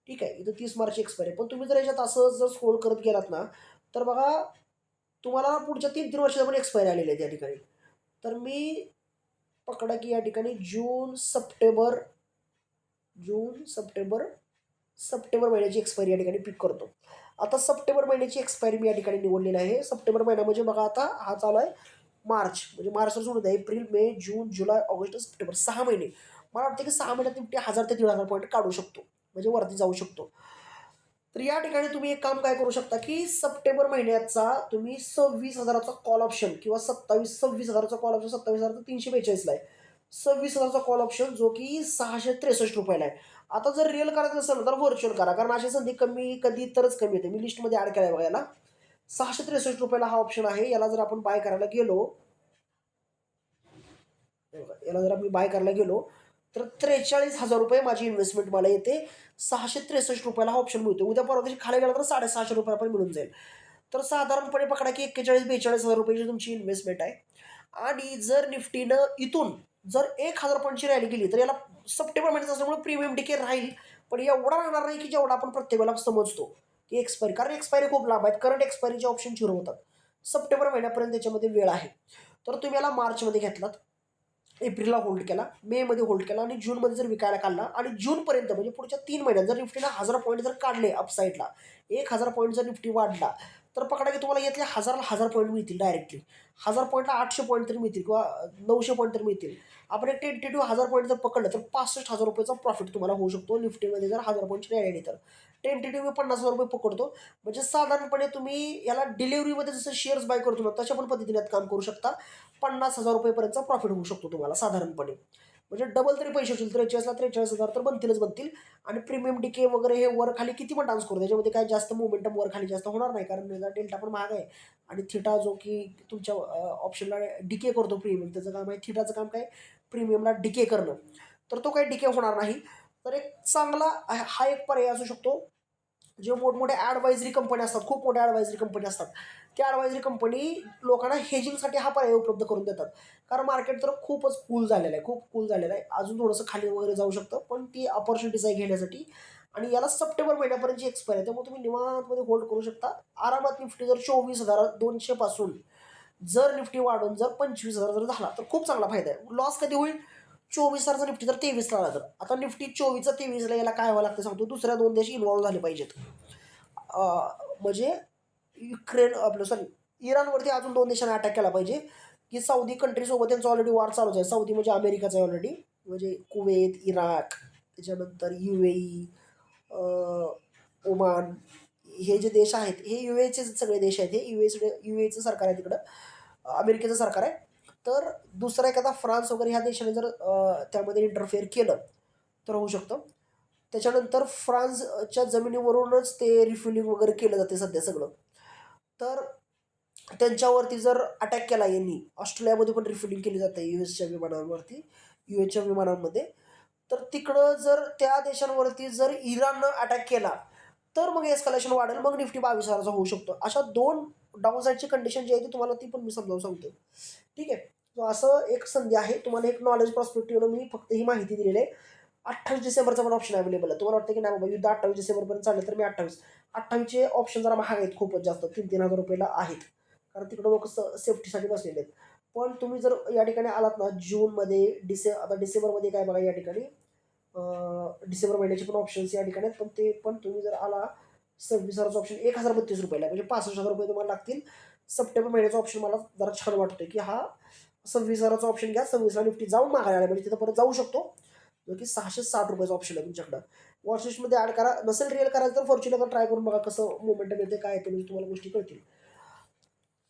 ठीक आहे, इथं 30 मार्चची एक्सपायरी आहे. पण तुम्ही जर याच्यात असं जर स्क्रोल करत गेलात ना, तर बघा तुम्हाला पुढच्या 3-3 वर्षाचा पण एक्सपायरी आलेले आहे त्या ठिकाणी. तर मी पकडा की या ठिकाणी जून, सप्टेंबर महिन्याची एक्सपायरी या ठिकाणी पिक करतो. आता सप्टेंबर महिन्याची एक्सपायरी मी या ठिकाणी निवडलेली आहे. सप्टेंबर महिना म्हणजे बघा आता हा चालू आहे मार्च, म्हणजे मार्चला सोडून द्या, एप्रिल, मे, जून, जुलै, ऑगस्ट, सप्टेंबर 6 महिने. मला वाटतं की 6 महिन्यात निफ्टी 1000 ते 1,500 पॉईंट काढू शकतो, म्हणजे वरती जाऊ शकतो. तर या ठिकाणी तुम्ही एक काम काय करू शकता की सप्टेंबर महिन्याचा तुम्ही 26,000चा कॉल ऑप्शन किंवा 26,000चा कॉल ऑप्शन, 27,342ला आहे. 26,000चा कॉल ऑप्शन जो की ₹663 आहे. आता जर रिअल करायचं असेल तर व्हर्च्युअल करा, कारण अशी संधी कधी तरच कमी येते. मी लिस्टमध्ये ॲड केला आहे बघा याला. ₹663 हा ऑप्शन आहे. याला जर आपण बाय करायला गेलो, याला जर मी बाय करायला गेलो तर ₹43,000 माझी इन्व्हेस्टमेंट मला येते. ₹663 हा ऑप्शन मिळतो. उद्या परवा दिवशी खाली गेला तर ₹650 पण मिळून जाईल. तर साधारणपणे पकडा की 41,000-42,000 रुपयाची तुमची इन्व्हेस्टमेंट आहे. आणि जर निफ्टीनं इथून जर 1,000 पॉईंटची रॅली गेली तर याला सप्टेंबर महिन्यात असल्यामुळे प्रीमियम डिके राहील, पण एवढा राहणार नाही की जेवढा आपण प्रत्येक वेळेला समजतो की एक्सपायरी, कारण एक्सपायरी खूप लांब आहेत. करंट एक्सपायरीचे ऑप्शन सुरू होतात. सप्टेंबर महिन्यापर्यंत त्याच्यामध्ये वेळ आहे. तर तुम्ही याला मार्चमध्ये घेतलात, एप्रिलला होल्ड केला, मेमध्ये होल्ड केला आणि जूनमध्ये जर विकायला काढला आणि जूनपर्यंत म्हणजे पुढच्या 3 महिन्यात जर निफ्टीला 1,000 पॉईंट जर काढले अपसाईडला, 1,000 पॉईंट जर निफ्टी वाढला, तर पकडा की तुम्हाला यातले 1,000 पॉईंट मिळतील डायरेक्टली. 1,000 पॉईंटला 800 पॉईंट तरी मिळतील किंवा 900 पॉईंट तरी मिळतील. आपण एक टेंटेटिव्ह 1,000 पॉईंट जर पकडलं तर ₹65,000 प्रॉफिट तुम्हाला होऊ शकतो निफ्टीमध्ये जर 1,000 पॉईंटची रॅली आली तर. टेंटेटिव्ह मी ₹50,000 पकडतो. म्हणजे साधारणपणे तुम्ही याला डिलिव्हरीमध्ये जसं शेअर्स बाय करतो ना, तशा पण पद्धतीने यात काम करू शकता. ₹50,000 पर्यंतचा प्रॉफिट होऊ शकतो तुम्हाला साधारणपणे. म्हणजे डबल तरी पैसे होतील. 43ला 43,000 तर बनतील आणि प्रीमियम डिके वगैरे हे वर खाली किती पण डान्स करू, त्याच्यामध्ये काय जास्त मोमेंटम वर खाली जास्त होणार नाही, कारण त्याचा डेल्टा पण महाग आहे आणि थिटा जो की तुमच्या ऑप्शनला डिके करतो प्रीमियम, त्याचं काम आहे. थिटाचं काम काय, प्रीमियमला डिके करणं. तर तो काही डिके होणार नाही. तर एक चांगला हा एक पर्याय असू शकतो. जे मोठमोठे ॲडवायझरी कंपनी असतात, खूप मोठ्या ॲडवायझरी कंपनी असतात, त्या ॲडवायझरी कंपनी लोकांना हेजिंगसाठी हा पर्याय उपलब्ध करून देतात. कारण मार्केट तर खूपच कूल झालेलं आहे, खूप कूल झालेलं आहे. अजून थोडंसं खाली वगैरे जाऊ शकतं, पण ती अपॉर्च्युनिटीज आहे घेण्यासाठी. आणि याला सप्टेंबर महिन्यापर्यंतची एक्सपायर आहे, त्यामुळे तुम्ही निवांतमध्ये होल्ड करू शकता. आरामात निफ्टी जर 24,200 पासून जर निफ्टी वाढून जर 25,000 जर झाला तर खूप चांगला फायदा आहे. लॉस कधी होईल, 24,000चा निफ्टी जर 23ला आला तर. आता निफ्टी 24चा 23ला याला काय व्हावं लागतं सांगतो, दुसऱ्या 2 देश इन्व्हॉल्व्ह झाले पाहिजेत. म्हणजे युक्रेन आपलं सॉरी इराणवरती अजून 2 देशांनी अटॅक केला पाहिजे, की सौदी कंट्रीसोबत त्यांचं ऑलरेडी वॉर चालूच आहे. सौदी म्हणजे अमेरिकाचं आहे ऑलरेडी, म्हणजे कुवेत, इराक, त्याच्यानंतर UAE, ओमान, हे जे देश आहेत हे UAEचे सगळे देश आहेत, हे UAEचं सरकार आहे तिकडं, अमेरिकेचं सरकार आहे. तर दुसरा एखादा फ्रान्स वगैरे ह्या देशाने जर त्यामध्ये इंटरफेअर केलं तर होऊ शकतं. त्याच्यानंतर फ्रान्सच्या जमिनीवरूनच ते रिफ्युलिंग वगैरे केलं जाते सध्या सगळं. तर त्यांच्यावरती जर अटॅक केला यांनी, ऑस्ट्रेलियामध्ये पण रिफ्युलिंग केली जाते USच्या विमानांवरती, UAEच्या विमानांमध्ये. तर तिकडं जर त्या देशांवरती जर इराणनं अटॅक केला तर मग एस्कलेशन वाढेल, मग निफ्टी 22,000चा होऊ शकतो. अशा 2 डाऊन साईडची कंडिशन जी आहे ती तुम्हाला ती पण मी समजावून सांगतो. ठीक आहे. सो असं एक संधी आहे. तुम्हाला एक नॉलेज पर्स्पेक्टिव्हनं मी फक्त ही माहिती दिलेली आहे. 28 डिसेंबरचा पण ऑप्शन अवेलेबल आहे. तुम्हाला वाटतं की नाही बाबा युद्ध 28 डिसेंबरपर्यंत चाललं तर मी 28चे ऑप्शन जरा महाग आहेत, खूपच जास्त 3-3 हजार रुपयाला आहेत. कारण तिकडं लोक सेफ्टीसाठी बसलेले आहेत. पण तुम्ही जर या ठिकाणी आलात ना जूनमध्ये, आता डिसेंबरमध्ये काय बघा या ठिकाणी डिसेंबर महिन्याचे पण ऑप्शन्स या ठिकाणी आहेत. पण ते पण तुम्ही जर आला 26,000चा ऑप्शन 1,032 रुपयाला, म्हणजे 65,000 रुपये तुम्हाला लागतील. सप्टेंबर महिन्याचा ऑप्शन मला जरा छान वाटतोय की हा 26,000चा ऑप्शन घ्या. 26ला निफ्टी जाऊन मागायला आला म्हणजे तिथं परत जाऊ शकतो, जो की 660 रुपयाचा ऑप्शन आहे तुमच्याकडं. वॉचलिस्टमध्ये ॲड करा. नसेल रिअल करायचं तर फॉर्च्युनर ट्राय करून बघा कसं मोमेंटम येते, काय येते, म्हणजे तुम्हाला गोष्टी कळतील.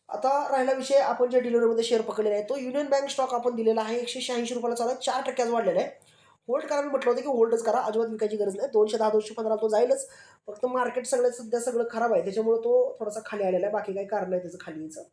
आता राहिला विषय आपण ज्या डिलिव्हरीमध्ये शेअर पकडलेला आहे तो युनियन बँक स्टॉक आपण दिलेला आहे. 186 रुपयाला चालू आहे, 4% वाढलेला आहे. होल्ड करा, मी म्हटलं होतं की होल्डच करा, अजिबात विकायची गरज नाही. 210 215 तो जाईलच. फक्त मार्केट सध्या सगळं खराब आहे, त्याच्यामुळे तो थोडासा खाली आलेला आहे. बाकी काही कारण नाही त्याचं खाली यायचं.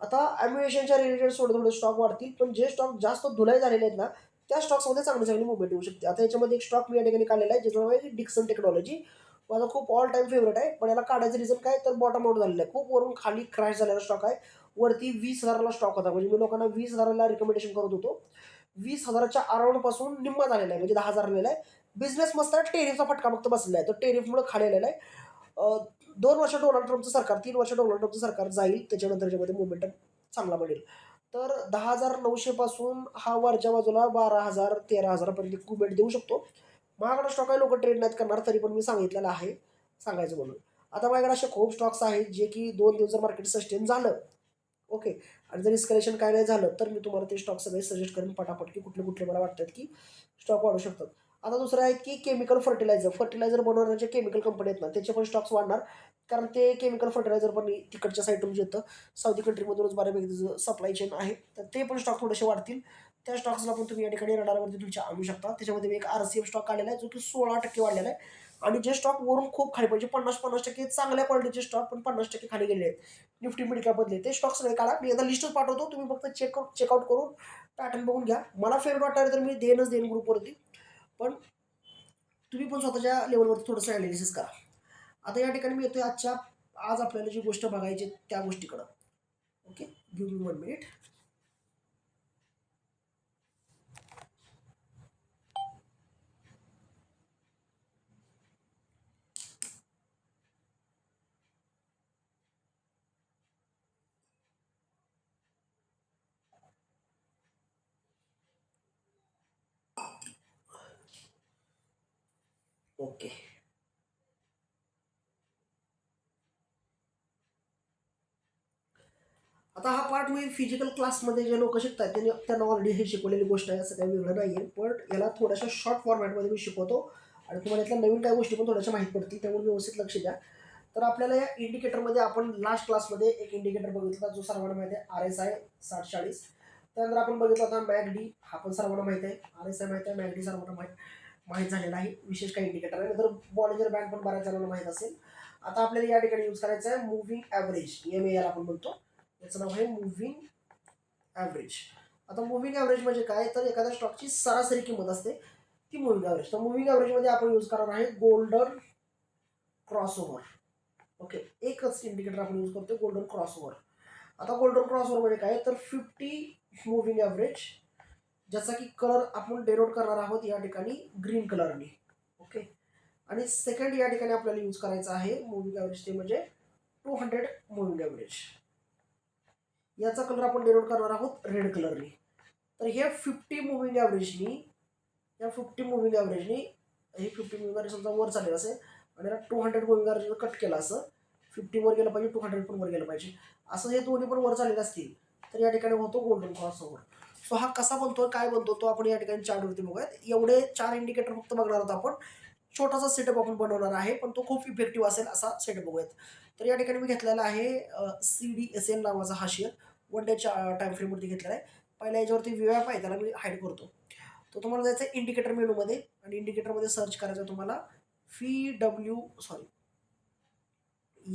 आता ॲम्युएशनच्या रिलेटेड थोडे स्टॉक वाढतील, पण जे स्टॉक जास्त धुलाई झालेले आहेत ना त्या स्टॉक्समध्ये चांगली मुवमेंट येऊ शकते. आता याच्यामध्ये एक स्टॉक मी या ठिकाणी काढलेला आहे ज्याचं नाव आहे डिक्सन टेक्नॉलॉजी. माझा खूप ऑल टाईम फेवरेट आहे, पण याला काढायचं रिझन काय तर बॉटम आउट झालेलं आहे, खूप वरून खाली क्रॅश झालेला स्टॉक आहे. वरती 20,000ला स्टॉक होता, म्हणजे मी लोकांना 20,000ला रिकमेंडेशन करत होतो. 20,000च्या अराउंडपासून निम्मा झालेला आहे, म्हणजे 10,000 झालेला आहे. बिझनेस मस्त आहे, टेरिफचा फटका फक्त बसलेला आहे, तर टेरिफमुळे खाली आलेला आहे. 2 वर्ष डोनाल्ड ट्रम्पचं सरकार, 3 वर्ष डोनाल्ड ट्रम्पचं सरकार जाईल, त्याच्यानंतर त्याच्यामध्ये मोमेंटम चांगला बनेल. तर 10,900 पासून हा वरच्या बाजूला 12,000 13,000पर्यंत मुवमेंट देऊ शकतो. महागडा स्टॉक आहे, लोक ट्रेड नाहीत करणार, तरी पण मी सांगितलेलं आहे सांगायचं म्हणून. आता माझ्याकडे असे खूप स्टॉक्स आहेत जे की 2 दिवस जर मार्केट सस्टेन झालं, ओके, आणि जर इस्कलेशन काय नाही झालं तर मी तुम्हाला ते स्टॉक सगळे सजेस्ट करेन पटापट की कुठले कुठले मला वाटतात की स्टॉक वाढू शकतात. आता दुसरं आहे की केमिकल फर्टिलायझर बनवण्याचे केमिकल कंपनी आहेत ना त्याचे पण स्टॉक्स वाढणार, कारण ते केमिकल फर्टिलायझर पण तिकडच्या साईडून येतं, साऊदी कंट्रीमधूनच बऱ्यापैकी सप्लाय चेन आहे, तर ते पण स्टॉक थोडेसे वाढतील. त्या स्टॉक्सला पण तुम्ही या ठिकाणी रडारवरती तुमच्या आणू शकता. त्याच्यामध्ये मी एक RCM स्टॉक आलेला आहे जो की 16% वाढलेला आहे. आणि जे स्टॉक वरून खूप खाली म्हणजे 50% चांगल्या क्वालिटीचे स्टॉक पण 50% खाली गेले आहेत, निफ्टी मिड कॅपमधले, ते स्टॉक सगळे काढा. मी आता लिस्टच पाठवतो, तुम्ही फक्त चेकआउट करून पॅटर्न बघून घ्या. मला फेवरेट वाटलं तर मी देईन ग्रुपवरती, पण तुम्ही पण स्वतःच्या लेवलवरती थोडंसं ॲनालिसिस करा. आता या ठिकाणी मी येतोय आज आपल्याला जी गोष्ट बघायची त्या गोष्टीकडं. Okay, give me 1 minute. Okay, आता हा पार्ट मी फिजिकल क्लासमध्ये जे लोक शिकतात त्यांना ऑलरेडी हे शिकवलेली गोष्ट आहे, असं काही वेगळं नाही आहे. पण याला थोड्याशा शॉर्ट फॉर्मॅटमध्ये मी शिकवतो आणि तुम्हाला यातल्या नवीन काही गोष्टी पण थोड्याशा माहीत पडतील, त्यामुळे व्यवस्थित लक्ष द्या. तर आपल्याला या इंडिकेटरमध्ये आपण लास्ट क्लासमध्ये एक इंडिकेटर बघितला जो सर्वांना माहिती आहे, RSI 60-40. त्यानंतर आपण बघितला होता MACD, हा पण सर्वांना माहिती आहे. RSI माहिती आहे, MACD सर्वांना माहीत झालेला आहे, विशेष काही इंडिकेटर आहे. नंतर बॉलिंजर बँड पण बऱ्याच जणांना माहीत असेल. आता आपल्याला या ठिकाणी यूज करायचं आहे मूव्हिंग ॲव्हरेज, MAL आपण म्हणतो, याचं नाव आहे मूव्हिंग ॲव्हरेज. आता मूव्हिंग ॲव्हरेज म्हणजे काय तर एखाद्या स्टॉकची सरासरी किंमत असते ती मूव्हिंग ॲव्हरेज. तर मूव्हिंग ॲव्हरेजमध्ये आपण यूज करणार आहे गोल्डन क्रॉसओव्हर. ओके, एकच इंडिकेटर आपण यूज करतो, गोल्डन क्रॉसओव्हर. आता गोल्डन क्रॉसओव्हर म्हणजे काय तर 50 मूव्हिंग ॲव्हरेज, ज्याचा की कलर आपण डेनोट करणार आहोत या ठिकाणी ग्रीन कलरने. ओके, आणि सेकंड या ठिकाणी आपल्याला यूज करायचं आहे मूव्हिंग ॲव्हरेज, ते म्हणजे 200 मूव्हिंग ॲव्हरेज. याचा कलर आपण डेनोट करणार आहोत रेड कलरने. तर हे 50 मूव्हिंग ॲव्हरेजनी, या 50 मूव्हिंग ॲव्हरेजनी, हे 50 मूव्हिंग ॲव्हरेज समजा वर चाललेलं असेल आणि याला 200 मूव्हिंग ॲव्हरेज कट केलं असं, 50 वर गेलं पाहिजे, 200 पण वर गेलं पाहिजे, असं हे दोन्ही पण वर चाललेलं असतील तर या ठिकाणी होतो गोल्डन क्रॉसओव्हर. सो हा कसा बनतो काय बनतो तो आपण या ठिकाणी चार्टवरती बघूयात. एवढे 4 इंडिकेटर फक्त बघणार आहोत आपण. छोटासा सेटअप आपण बनवणार आहे, पण तो खूप इफेक्टिव्ह असेल असा सेटअप बघूयात. तर या ठिकाणी मी घेतलेला आहे CDSL नावाचा हा शेअर 1 डेच्या टाईम फ्रेमवरती घेतलेला आहे. पहिल्या याच्यावरती VWAP आहे, त्याला मी हाईड करतो. तर तुम्हाला जायचं आहे इंडिकेटर मेनूमध्ये आणि इंडिकेटरमध्ये सर्च करायचं आहे तुम्हाला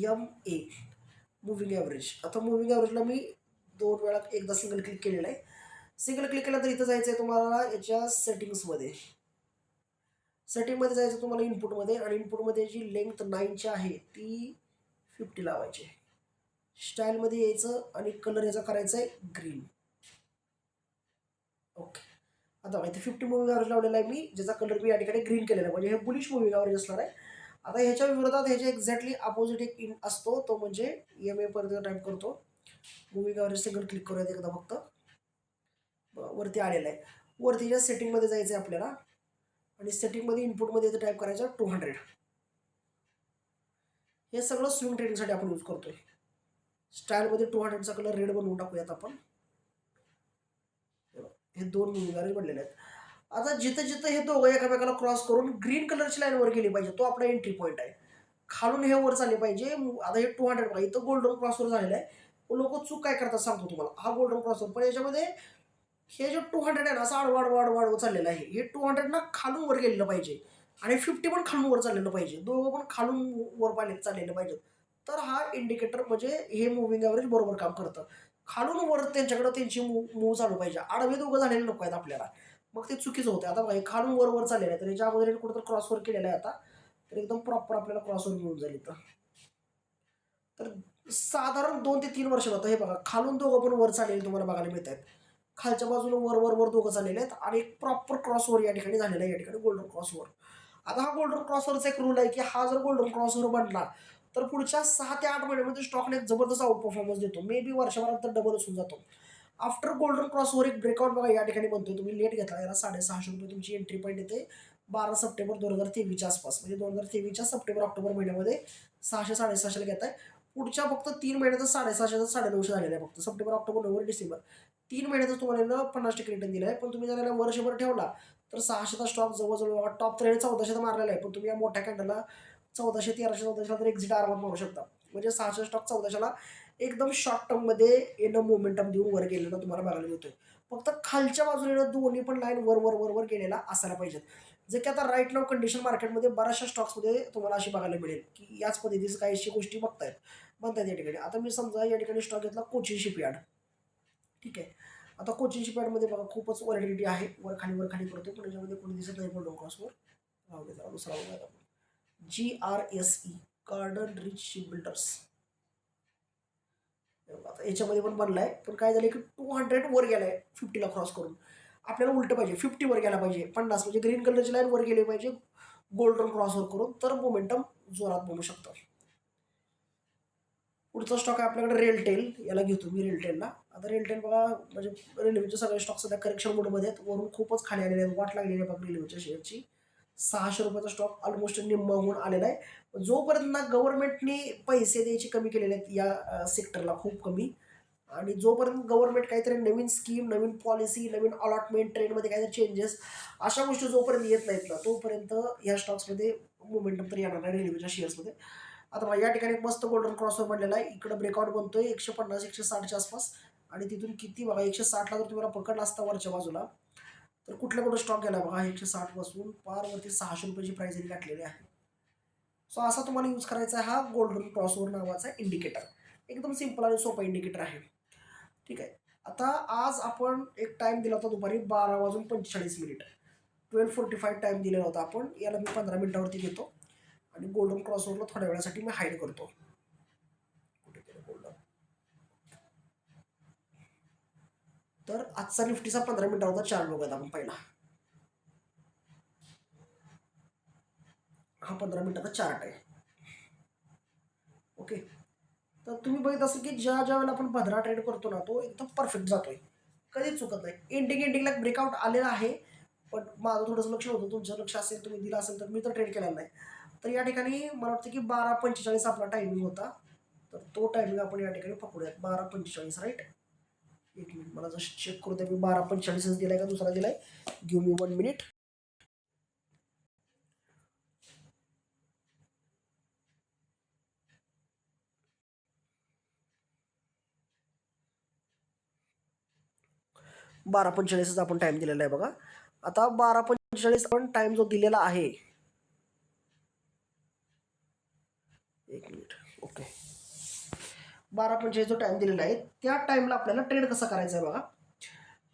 MA मूव्हिंग ॲव्हरेज. आता मूव्हिंग ॲव्हरेजला मी 2 वेळा एकदा सिंगल क्लिक केलेलं आहे. सिंगल क्लिक केलं तर इथं जायचं आहे तुम्हाला याच्या सेटिंग्समध्ये. सेटिंगमध्ये जायचं तुम्हाला इनपुटमध्ये आणि इनपुटमध्ये जी लेंथ 9ची आहे ती 50 लावायची. स्टाईलमध्ये यायचं आणि कलर याचा करायचा आहे ग्रीन. ओके. आता बघा इथे 50 मूव्हिंग ॲव्हरेज लावलेला आहे मी, ज्याचा कलर मी या ठिकाणी ग्रीन केलेला आहे, म्हणजे हे बुलिश मूव्हिंग ॲव्हरेज असणार आहे. आता ह्याच्या विरोधात ह्याच्या एक्झॅक्टली अपोजिट एक इन असतो, तो म्हणजे EMA पर्यंत टाईप करतो. मूव्हिंग ॲव्हरेज सिंगल क्लिक करूयात एकदा फक्त. वरती आलेलं आहे. वरतीच्या सेटिंगमध्ये जायचं आहे आपल्याला आणि सेटिंगमध्ये इनपुटमध्ये इथं टाईप करायचं 200. हे सगळं स्विंग ट्रेडिंगसाठी आपण यूज करतोय. स्टाईलमध्ये 200चा कलर रेड बनवून टाकूयात आपण. हे 2 मूव्हिंग ॲव्हरेज बनलेले आहेत. आता जिथं जिथं हे दोघं एकामेकाला क्रॉस करून ग्रीन कलरची लाईन वर गेली पाहिजे, तो आपला एंट्री पॉईंट आहे. खालून हे वर चालले पाहिजे. आता हे 200 बघा इथं गोल्डन क्रॉसवर झालेलं आहे. लोक चूक काय करतात सांगतो तुम्हाला. हा गोल्डन क्रॉसवर, पण याच्यामध्ये हे जे 200 आहे ना असं आडवाड चाललेलं आहे. हे 200 ना खालून वर गेलेलं पाहिजे आणि 50 पण खालून वर चाललेलं पाहिजे. दोघं पण खालून वर चाललेलं पाहिजे. तर हा इंडिकेटर म्हणजे हे मूव्हिंग ॲव्हरेज बरोबर काम करतं. खालून वर त्यांच्याकडे त्यांची मूव्ह चालू पाहिजे. आडवे दोघं झालेले नको आहेत आपल्याला, मग ते चुकीचं होतं. आता बघा खालून वर चाललेलं आहे, तर याच्या अगोदर कुठं क्रॉसवर केलेलं आहे. आता तर एकदम प्रॉपर आपल्याला क्रॉसवर मिळून जाईल इथं. तर साधारण 2 ते 3 वर्ष होतं. हे बघा खालून दोघं पण वर चाललेले तुम्हाला बघायला मिळत आहेत. खालच्या बाजूला वर दोघं चाललेले आहेत आणि एक प्रॉपर क्रॉसवर या ठिकाणी झालेला आहे, या ठिकाणी गोल्डन क्रॉसवर. आता हा गोल्डन क्रॉसवरचा एक रूल आहे की हा जर गोल्डन क्रॉसवर बनला तर पुढच्या 6 ते 8 महिन्यामध्ये स्टॉकने एक जबरदस्त आउट परफॉर्मन्स देतो. मे बी वर्षभरात तर डबल होऊन जातो. आफ्टर गोल्डन क्रॉसवर एक ब्रेकआउट बघा या ठिकाणी बनतोय. तुम्ही लेट घेतला, याला ₹650 तुमची एंट्री पॉईंट येते 12 सप्टेंबर 2023च्या आसपास, म्हणजे 2023च्या सप्टेंबर ऑक्टोबर महिन्यामध्ये 600-650 घेताय. पुढच्या फक्त 3 महिन्यात 750 950 झालेलं आहे. फक्त सप्टेंबर ऑक्टोबर नोव्हेंबर डिसेंबर 3 महिन्यातच तुम्हाला 50% रिटर्न दिला आहे. पण तुम्ही जर याला वर्षभर ठेवला तर 600चा स्टॉक जवळजवळ टॉप 3 1400 मारलेला आहे. पण तुम्ही या मोठ्या कॅन्डलला 1400 1300 1400 तर एक्झिट आरामात मारू शकता. म्हणजे 600 स्टॉक 1400ला एकदम शॉर्ट टर्ममध्ये येणं मोमेंटम देऊन वर गेलेलं तुम्हाला बघायला मिळतोय. फक्त खालच्या बाजूने दोन्ही पण लाईन वर गेलेला असायला पाहिजेत. जे की आता राईट नाव कंडिशन मार्केटमध्ये बऱ्याचशा स्टॉक्समध्ये तुम्हाला अशी बघायला मिळेल की याच पद्धतीचं काही अशी गोष्टी बनतायत या ठिकाणी. आता मी समजा या ठिकाणी स्टॉक घेतला कोचिन शिपयार्ड. ठीक आहे. आता कोचिन शिपयार्डमध्ये बघा खूपच व्हॉलॅटिलिटी आहे. वर खाली करतो, पण याच्यामध्ये कोणी दिसत नाही गोल्डन क्रॉसवर. राहू दे, जरा दुसरा बघूया आपण. GRSE garden rich ship builders. आता याच्यामध्ये पण बनलाय, पण काय झालं की 200 वर गेलाय 50ला क्रॉस करून. आपल्याला उलट पाहिजे, 50 वर गेला पाहिजे. 50 म्हणजे ग्रीन कलरची लाईन वर गेली पाहिजे गोल्डन क्रॉसवर करून, तर मोमेंटम जोरात बनू शकतं. पुढचा स्टॉक आहे आपल्याकडे रेलटेल. याला घेतो मी रेलटेलला. आता रेलटेल बघा म्हणजे रेल्वेचे सगळे स्टॉक सध्या करेक्शन मोडमध्ये आहेत. वरून खूपच खाली आलेले आहेत. वाट लागलेली आहे बघा रेल्वेच्या शेअरची. ₹600 स्टॉक ऑलमोस्ट निम्मा होऊन आलेला आहे. जोपर्यंत ना गव्हर्नमेंटने पैसे द्यायचे कमी केलेले आहेत या सेक्टरला खूप कमी, आणि जोपर्यंत गव्हर्नमेंट काहीतरी नवीन स्कीम, नवीन पॉलिसी, नवीन अलॉटमेंट, ट्रेंडमध्ये काहीतरी चेंजेस अशा गोष्टी जोपर्यंत येत नाहीत ना, तोपर्यंत या स्टॉक्समध्ये मोमेंटम तर येणार नाही रेल्वेच्या शेअर्समध्ये. आता बघा या ठिकाणी मस्त गोल्डन क्रॉसवर बनलेला आहे. इकडे ब्रेकआउट बनतोय 150-160च्या आसपास आणि तिथून किती बघा 160ला जर तुम्हाला पकडला असता वरच्या बाजूला, तर कुठे स्टॉक गेला बघा 160 पासून पार वरती ₹600ची प्राइस जरी गाठलेली आहे. सो असा तुम्हाला यूज करायचा आहे हा गोल्डन क्रॉसवर नावाचा इंडिकेटर. एकदम सिंपल आणि सोपा इंडिकेटर आहे. ठीक आहे. आता आज आपण एक टाइम दिला होता दुपारी 12:45 12:45 टाइम दिलेला होता आपण. याला मी 15 मिनिटावरती घेतो आणि गोल्डन क्रॉसवरला थोड्या वेळासाठी मी हाईड करतो. कुठे केलं गोल्डन. तर आजचा निफ्टीचा 15 मिनिटावरचा चार्ट बघूयात आपण पहिला. हा 15 मिनिटाचा चार्ट आहे. ओके. तर तुम्ही बघित असाल की ज्या वेळेला आपण 15 ट्रेड करतो ना, तो एकदम परफेक्ट जातोय, कधीच चुकत नाही. एंडिंगला ब्रेकआउट आलेला आहे, पण माझं थोडंसं लक्ष होतं. तुमचं लक्ष असेल, तुम्ही दिलं असेल, तर मी तर ट्रेड केलेला नाही. तर या ठिकाणी मला वाटतं की 12:45 आपला टायमिंग होता. तर तो टायमिंग आपण या ठिकाणी पकडूयात. 12:45 राईट. एक मिनिट मला जस्ट चेक करू द्या, मी 12:45च दिलाय का दुसरा दिलाय. Give me 1 minute. 12:45 आपण टाइम दिलेला आहे बघा. आता 12:45 आपण टाइम जो दिलेला आहे, एक मिनिट, ओके, 12:45 जो टाइम दिलेला आहे त्या टाइमला आपल्याला ट्रेड कसा करायचा आहे बघा.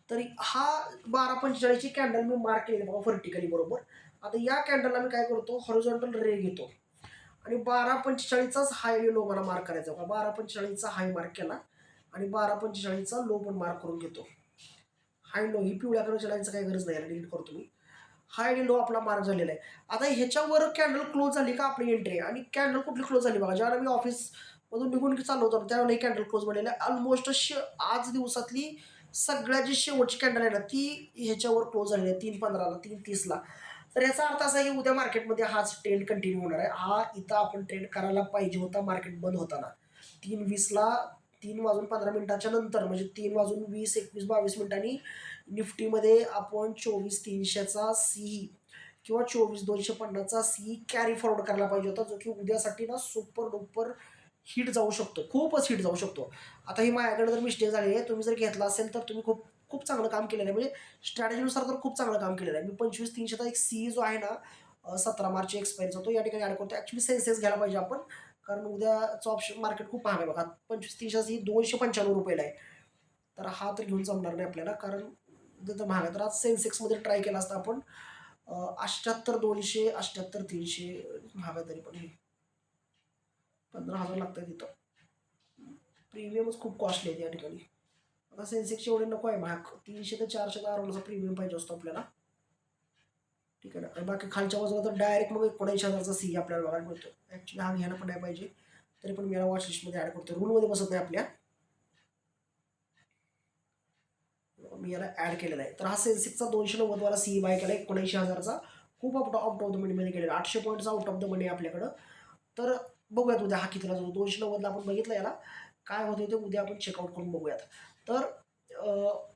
तरी हा 12:45ची कॅन्डल मी मार्क केली बघा व्हर्टिकली बरोबर. आता या कॅन्डलला मी काय करतो, हॉरिझॉन्टल रे घेतो आणि 12:45चाच हाय लो मला मार्क करायचा बघा. 12:45चा हाय मार्क केला आणि 12:45चा लो पण मार्क करून घेतो. हाय लो ही पिवळ्या कलरच्या लाईनचं काही गरज नाही, डिलीट करतो मी. हाय आणि लो आपला मार्क झालेला आहे. आता ह्याच्यावर कॅन्डल क्लोज झाली का आपली एंट्री आहे. आणि कॅन्डल कुठली क्लोज झाली बघा, ज्यावेळेला मी ऑफिसमधून निघून चाललो होतो त्यावेळेला ही कॅन्डल क्लोज बनलेला आहे. ऑलमोस्ट आज दिवसातली सगळ्यात जी शेवटची कॅन्डल आहे ना ती ह्याच्यावर क्लोज झालेली आहे, 3:15ला, 3:30ला. तर याचा अर्थ असा आहे की उद्या मार्केटमध्ये हाच ट्रेंड कंटिन्यू होणार आहे. हा इथं आपण ट्रेंड करायला पाहिजे होता मार्केट बंद होताना. 3:20ला, 3:15 नंतर, म्हणजे 3:20, 21, 22 मिनिटांनी निफ्टीमध्ये आपण 24,300चा सी किंवा 24,250चा सी कॅरी फॉरवर्ड करायला पाहिजे होता, जो की उद्यासाठी ना सुपर डुपर हिट जाऊ शकतो, खूपच हिट जाऊ शकतो. आता ही माझ्याकडे जर मिस्टेक झाली आहे, तुम्ही जर घेतला असेल तर तुम्ही खूप खूप चांगलं काम केलेलं आहे. म्हणजे स्ट्रॅटेजीनुसार तर खूप चांगलं काम केलेलं आहे. मी 25,300चा एक सी जो आहे ना 17 मार्च एक्सपायरीचा, तो या ठिकाणी ॲड करतो. ॲक्च्युली सेन्सेक्स घ्यायला पाहिजे आपण, कारण उद्याचं ऑप्शन मार्केट खूप महाग आहे बघा. 25,300 सी 295 रुपयाला आहे. तर हा तर घेऊन जमणार नाही आपल्याला, कारण उद्या तर महाग आहे. तर आज सेन्सेक्समध्ये ट्राय केला असता आपण 78,200, 78,300 महाग आहे तरी पण हे 15,000 लागतं आहे तिथं. प्रीमियमच खूप कॉस्टली आहे या ठिकाणी. आता सेन्सेक्सचे एवढे नको आहे महाग, 300 ते 400 अराउंडचा प्रीमियम पाहिजे असतो आपल्याला. ठीक आहे ना. आणि बाकी खालच्या बाजूला तर डायरेक्ट मग 19,000चा सी आपल्याला बघायला मिळतो. ॲक्च्युली हा घ्यायला पण नाही पाहिजे, तरी पण मी याला वॉच लिस्टमध्ये ॲड करतो. रूलमध्ये बसत नाही आपल्या, मी याला ॲड केलेला आहे. तर हा सेन्सेक्सचा 290 वाला सी बाय केला 19,000चा, खूप आउट ऑफ द मनीमध्ये केलेला. 800 पॉईंटचा आउट ऑफ द मनी आपल्याकडं. तर बघूयात उद्या हा कितीला जातो. 290ला आपण बघितलं, याला काय होतं ते उद्या आपण चेकआउट करून बघूयात. तर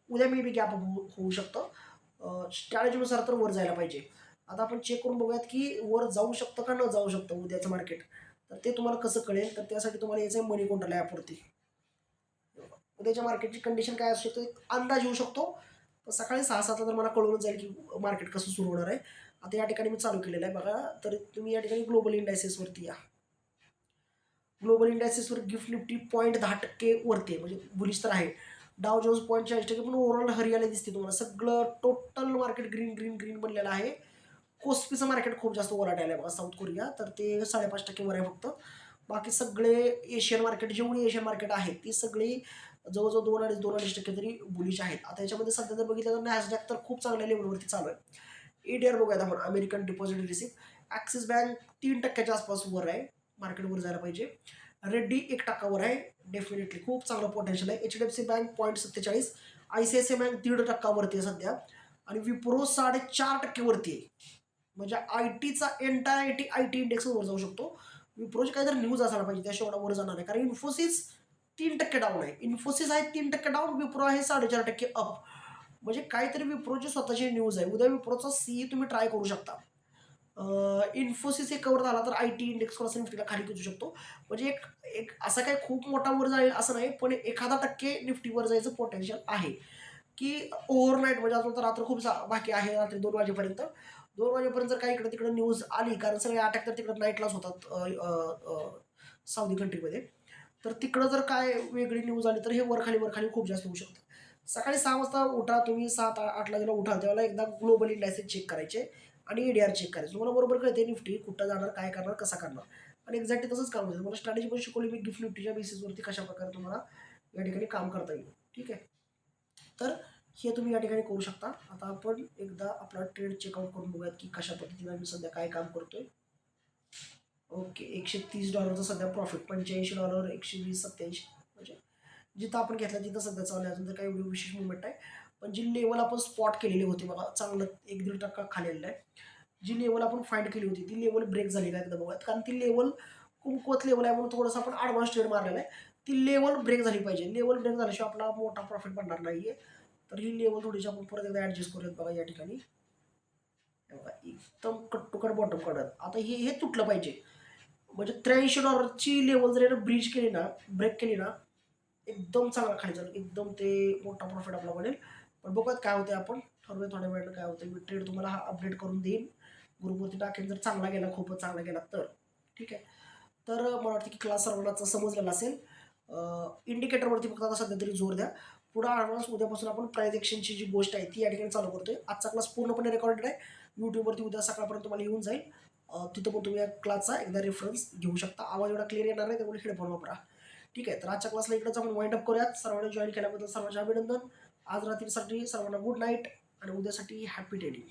उद्या मी बी गॅप होऊ शकतं. स्ट्रॅटेजीनुसार तर वर जायला पाहिजे. आता आपण चेक करून बघूयात की वर जाऊ शकतं का न जाऊ शकतं उद्याचं मार्केट. तर ते तुम्हाला कसं कळेल, तर त्यासाठी तुम्हाला यायचं आहे मनी कोणत्या ॲपवरती. उद्याच्या मार्केटची कंडिशन काय असू शकतो एक अंदाज येऊ शकतो. तर सकाळी 6-7ला तर मला कळूनच जाईल की मार्केट कसं सुरू होणार आहे. आता या ठिकाणी मी चालू केलेलं आहे बघा. तर तुम्ही या ठिकाणी ग्लोबल इंडायसेसवरती या. ग्लोबल इंडायसेसवर गिफ्ट निफ्टी 0.10% वरती आहे, म्हणजे बुलिश तर आहे. डाव जोन्स 0.40%, पण ओव्हरऑल हरियाली दिसते तुम्हाला. सगळं total market green green green बनलेलं आहे. कोस्पीचं मार्केट खूप जास्त वराटायला आहे बघा, साऊथ कोरिया, तर ते 5.5% वर आहे फक्त. बाकी सगळे एशियन मार्केट, जेवढी एशियन मार्केट आहेत ती सगळी जवळजवळ 2.5% तरी बुलिश आहेत. आता याच्यामध्ये सध्या जर बघितलं तर नॅसडॅक तर खूप चांगल्या लेवलवरती चालू आहे. एडीआर बघूयात आपण, American deposit receipt. Axis bank 3%च्या आसपास वर आहे, मार्केटवर जायला पाहिजे. रेड्डी 1% वर आहे, डेफिनेटली खूप चांगलं पोटेन्शियल आहे. HDFC बँक 0.47, ICICI बँक 1.5% वरती आहे सध्या, आणि विप्रो 4.5% वरती आहे. म्हणजे आय टीचा एंटायर आय टी इंडेक्स वर जाऊ शकतो. विप्रोची काहीतरी न्यूज असायला पाहिजे त्याशिवाय वर जाणार आहे, कारण इन्फोसिस 3% डाऊन आहे. इन्फोसिस आहे 3% डाऊन, विप्रो आहे 4.5% अप. म्हणजे काहीतरी विप्रोची स्वतःची न्यूज आहे. उद्या विप्रोचा सी तुम्ही ट्राय करू शकता. इन्फोसिस हे कवर झाला तर आय टी इंडेक्स थोडासा निफ्टीला खाली खेचू शकतो. म्हणजे एक एक असा काही खूप मोठा वर जाईल असं नाही, पण 1% निफ्टीवर जायचं पोटेन्शियल आहे. की ओव्हरनाईट, म्हणजे अजून तर रात्र खूप बाकी आहे, रात्री 2 वाजेपर्यंत. 2 वाजेपर्यंत जर काही इकडे तिकडे न्यूज आली, कारण सगळे अटॅक तर तिकडे नाईटलाच होतात साऊदी कंट्रीमध्ये. तर तिकडं जर काय वेगळी न्यूज आली तर हे वरखाली खूप जास्त होऊ शकतं. सकाळी 6 वाजता उठा तुम्ही, 7-8ला जेव्हा उठाल त्यावेळेला एकदा ग्लोबल इंडायसेस चेक करायचे आणि ईडीआर चेक करायचं. तुम्हाला बरोबर कळते निफ्टी कुठं जाणार, काय करणार, कसा करणार. आणि एक्झॅक्टली तसंच काम होतं. मला स्ट्रॅटेजी पण शिकवली मी गिफ्ट निफ्टीच्या बेसिसवरती, कशा प्रकारे तुम्हाला या ठिकाणी काम करता येईल. ठीक आहे, तर हे तुम्ही या ठिकाणी करू शकता. आता आपण एकदा आपला ट्रेड चेकआउट करून बघूयात की कशा पद्धतीने मी सध्या काय काम करतोय. ओके, $130 सध्या प्रॉफिट, $85, 120, 87, म्हणजे जिथं आपण घेतलं तिथं सध्या चालू आहे. अजून तर काही एवढी विशेष मुवमेंट आहे, पण जी लेवल आपण स्पॉट केलेली होती बघा, चांगलं 1-1.5% खाली आलेलं आहे. जी लेवल आपण फाइंड केली होती ती लेवल ब्रेक झाली का एकदा बघूयात, कारण ती लेवल कुंकवत लेवल आहे म्हणून थोडंसं आपण ॲडव्हान्स ट्रेड मारलेला आहे. ती लेवल ब्रेक झाली पाहिजे. लेवल ब्रेक झाल्याशिवाय आपला मोठा प्रॉफिट पडणार नाही आहे. तर ही लेवल थोडीशी आपण परत एकदा ॲडजस्ट करूयात बघा या ठिकाणी. बघा एकदम कट टू कट बॉटम कडत. आता हे तुटलं पाहिजे, म्हणजे $83ची लेवल जर ब्रीच केली ना, ब्रेक केली ना, एकदम चांगला खाली जाईल, एकदम ते मोठा प्रॉफिट आपला बनेल. पण बघूयात काय होते, आपण ठरवूया थोड्या वेळानं काय होतं. मी ट्रेड तुम्हाला हा अपडेट करून देईन, ग्रुपवरती टाकेन. जर चांगला गेला, खूपच चांगला गेला तर ठीक आहे. तर मला वाटतं की क्लास सर्वांनाच समजलेला असेल. इंडिकेटरवरती फक्त आता सध्या तरी जोर द्या. पुढे ॲडव्हान्स उद्यापासून आपण प्राईज एक्सचेंजची जी गोष्ट आहे ती या ठिकाणी चालू करतोय. आजचा क्लास पूर्णपणे रेकॉर्डेड आहे, यूट्यूबवरती उद्या सकाळपर्यंत तुम्हाला येऊन जाईल. तिथं पण तुम्ही या क्लासचा एकदा रेफरन्स घेऊ शकता. आवाज एवढा क्लिअर येणार नाही, त्यामुळे हेडफोन वापरा. ठीक आहे. तर आजच्या क्लासला इकडेच आपण वाइंड अप करूयात. सर्वांनी जॉईन केल्याबद्दल सर्वांचे अभिनंदन. आज रात्रीसाठी सर्वांना गुड नाईट आणि उद्यासाठी हॅपी ट्रेडिंग.